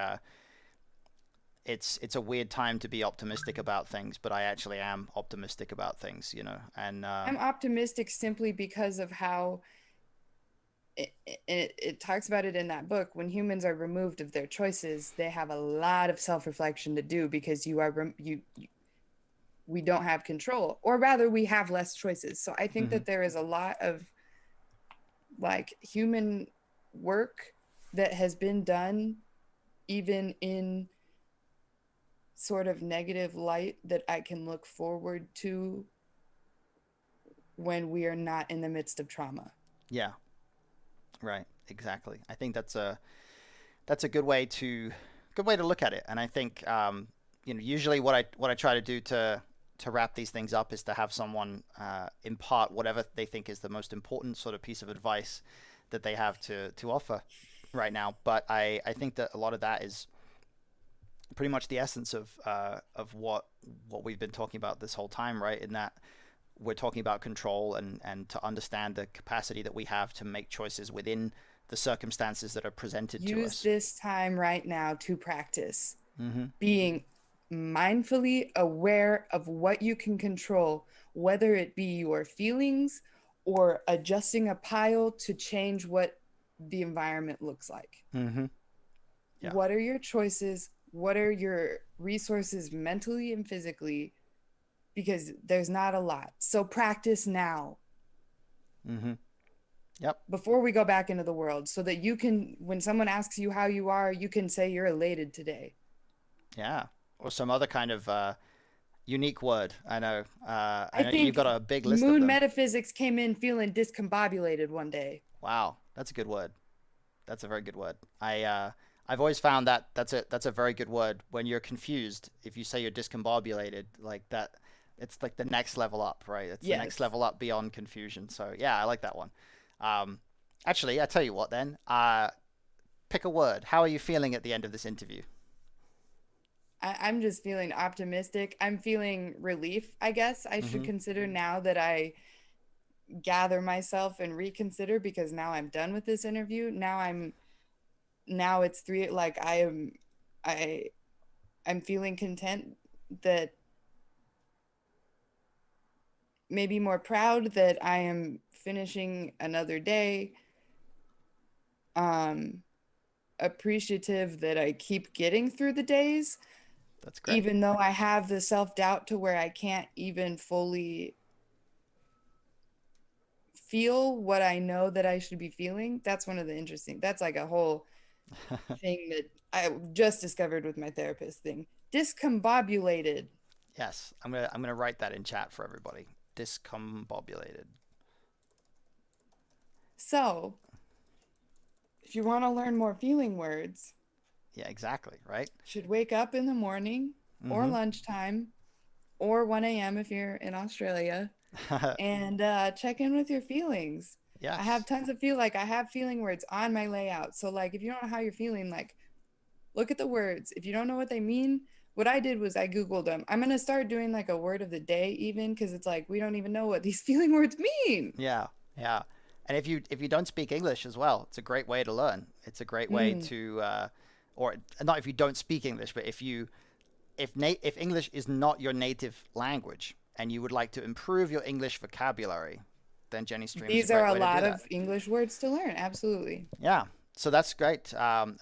it's a weird time to be optimistic about things, but I actually am optimistic about things, you know. And I'm optimistic simply because of how it talks about it in that book. When humans are removed of their choices, they have a lot of self-reflection to do because we don't have control, or rather we have less choices. So I think mm-hmm, that there is a lot of like human work that has been done even in sort of negative light that I can look forward to when we are not in the midst of trauma. yeah, right, exactly. I think that's a good way to look at it. And I think you know usually what I try to do to wrap these things up is to have someone impart whatever they think is the most important sort of piece of advice that they have to offer right now. But I think that a lot of that is pretty much the essence of what we've been talking about this whole time, right? In that we're talking about control and to understand the capacity that we have to make choices within the circumstances that are presented to Use us. this time right now to practice Mm-hmm. being mindfully aware of what you can control, whether it be your feelings or adjusting a pile to change what the environment looks like. Mm-hmm. Yeah. What are your choices? What are your resources mentally and physically? Because there's not a lot. So practice now Mm-hmm. Yep. before we go back into the world so that you can, when someone asks you how you are, you can say you're elated today. Yeah. Or some other kind of unique word. I know. I I know you've think got a big list of moon them. metaphysics came in feeling discombobulated one day. Wow, that's a good word. That's a very good word. I've always found that that's a very good word when you're confused. If you say you're discombobulated, like that, it's like the next level up, right? It's the next Yes. level up beyond confusion. So yeah, I like that one. Um, Actually, I tell you what then. Pick a word. How are you feeling at the end of this interview? I'm just feeling optimistic. I'm feeling relief, I guess. I should Mm-hmm. consider now that I gather myself and reconsider because now I'm done with this interview. Now it's three, like I I'm feeling content that maybe more proud that I am finishing another day. Um Appreciative that I keep getting through the days, That's great. even though I have the self-doubt to where I can't even fully feel what I know that I should be feeling. That's one of the interesting, that's like a whole thing that I just discovered with my therapist thing. Discombobulated. Yes, I'm gonna write that in chat for everybody. Discombobulated. So, if you want to learn more feeling words, Yeah, exactly. Right. should wake up in the morning or Mm-hmm. lunchtime or 1 a.m. if you're in Australia and check in with your feelings. I have Yes. tons of I have feeling words on my layout. So like if you don't know how you're feeling, like look at the words. If you don't know what they mean, what I did was I Googled them. I'm gonna start doing like a word of the day even because it's like we don't even know what these feeling words mean. Yeah, yeah. And if you don't speak English as well, it's a great way to learn. It's a great way Mm, to, or not if you don't speak English, but if English is not your native language and you would like to improve your English vocabulary, then Jenny Stream is a these are great a way to do lot that. of English words to learn. Absolutely. Yeah, so that's great.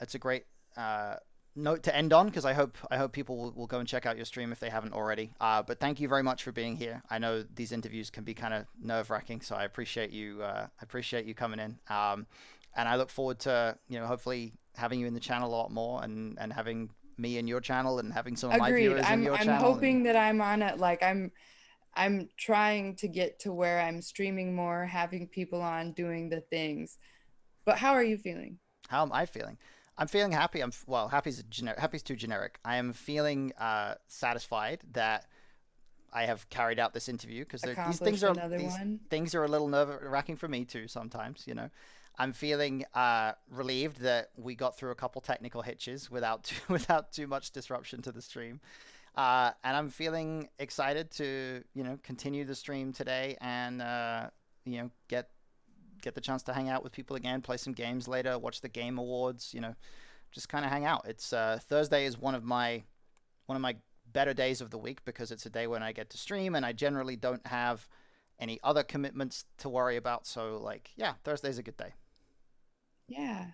It's a great uh, note to end on because I hope people will go and check out your stream if they haven't already. But thank you very much for being here. I know these interviews can be kind of nerve wracking, so I appreciate you. I appreciate you coming in. And I look forward to hopefully having you in the channel a lot more and having me in your channel and having some of my Agreed. viewers in I'm your I'm channel and hoping that I'm on it like I'm trying to get to where I'm streaming more, having people on doing the things. But how are you feeling? how am I feeling? I'm feeling happy. Well, happy's too generic. I am feeling satisfied that I have carried out this interview because Accomplished another these one? things are a little nerve wracking for me too sometimes. I'm feeling relieved that we got through a couple technical hitches without too much disruption to the stream, and I'm feeling excited to continue the stream today and get the chance to hang out with people again, play some games later, watch the game awards. Just kind of hang out. It's Thursday is one of my better days of the week because it's a day when I get to stream and I generally don't have any other commitments to worry about. So like, yeah, Thursday's a good day. Yeah.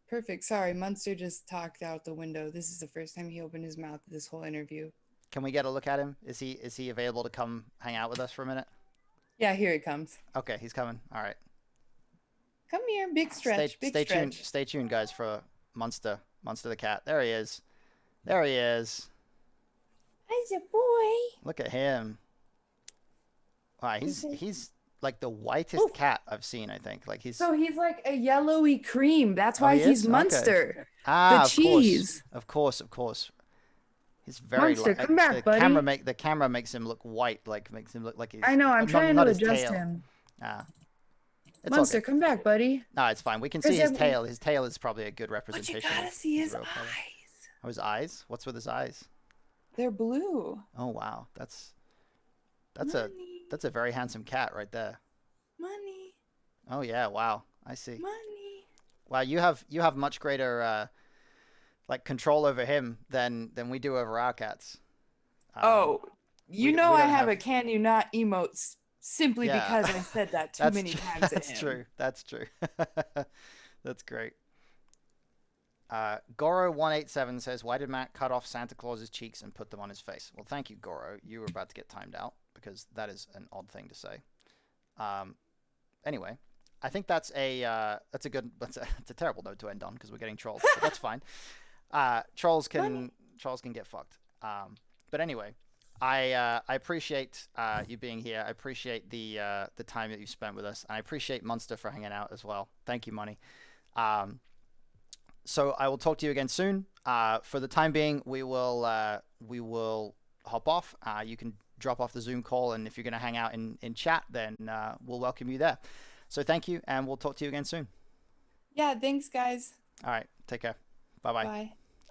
Perfect. Sorry, Munster just talked out the window. This is the first time he opened his mouth this whole interview. Can we get a look at him? Is he available to come hang out with us for a minute? Yeah, here he comes. Okay, he's coming. All right. Come here, big Stay stretch, big stay tuned. stretch. Stay tuned, guys, for Monster the cat. There he is. There he is. He's a boy. Look at him. Wow, He's a... he's like the whitest Oh, cat I've seen. I think like he's. so he's like a yellowy cream. That's Oh, why he he's is. Okay. Munster. The Ah, of course, cheese. of course, of course. He's very Munster, like come back, buddy. the camera makes him look white, like makes him look like I he's know, I'm not trying to not his adjust tail. him. Ah, it's all Munster, good. come back, buddy. No, it's fine. We can see Because his tail. His tail is probably a good but you representation gotta of see his his real color. eyes. Oh, his eyes? What's with his eyes? They're blue. Oh wow, that's a Money, that's a very handsome cat right there. money, Oh yeah, wow. I see. money. Wow, you have much greater like control over him than we do over our cats. Um, Oh, you we know we I don't have have. a can you not emotes simply Yeah, because I said that too that's many true. times to That's him. true. That's true. That's great. Goro187 says, "Why did Matt cut off Santa Claus's cheeks and put them on his face?" Well, thank you, Goro. You were about to get timed out because that is an odd thing to say. Um, anyway, I think that's a good it's a terrible note to end on because we're getting trolled, but that's fine. Trolls Funny. can get fucked. But anyway, I appreciate you being here. I appreciate the time that you spent with us, and I appreciate Munster for hanging out as well. Thank you, Money. Um, so I will talk to you again soon. For the time being, we will hop off. You can drop off the Zoom call, and if you're going to hang out in chat, then we'll welcome you there. So thank you, and we'll talk to you again soon. Yeah, thanks, guys. All right, take care. Bye bye. Bye.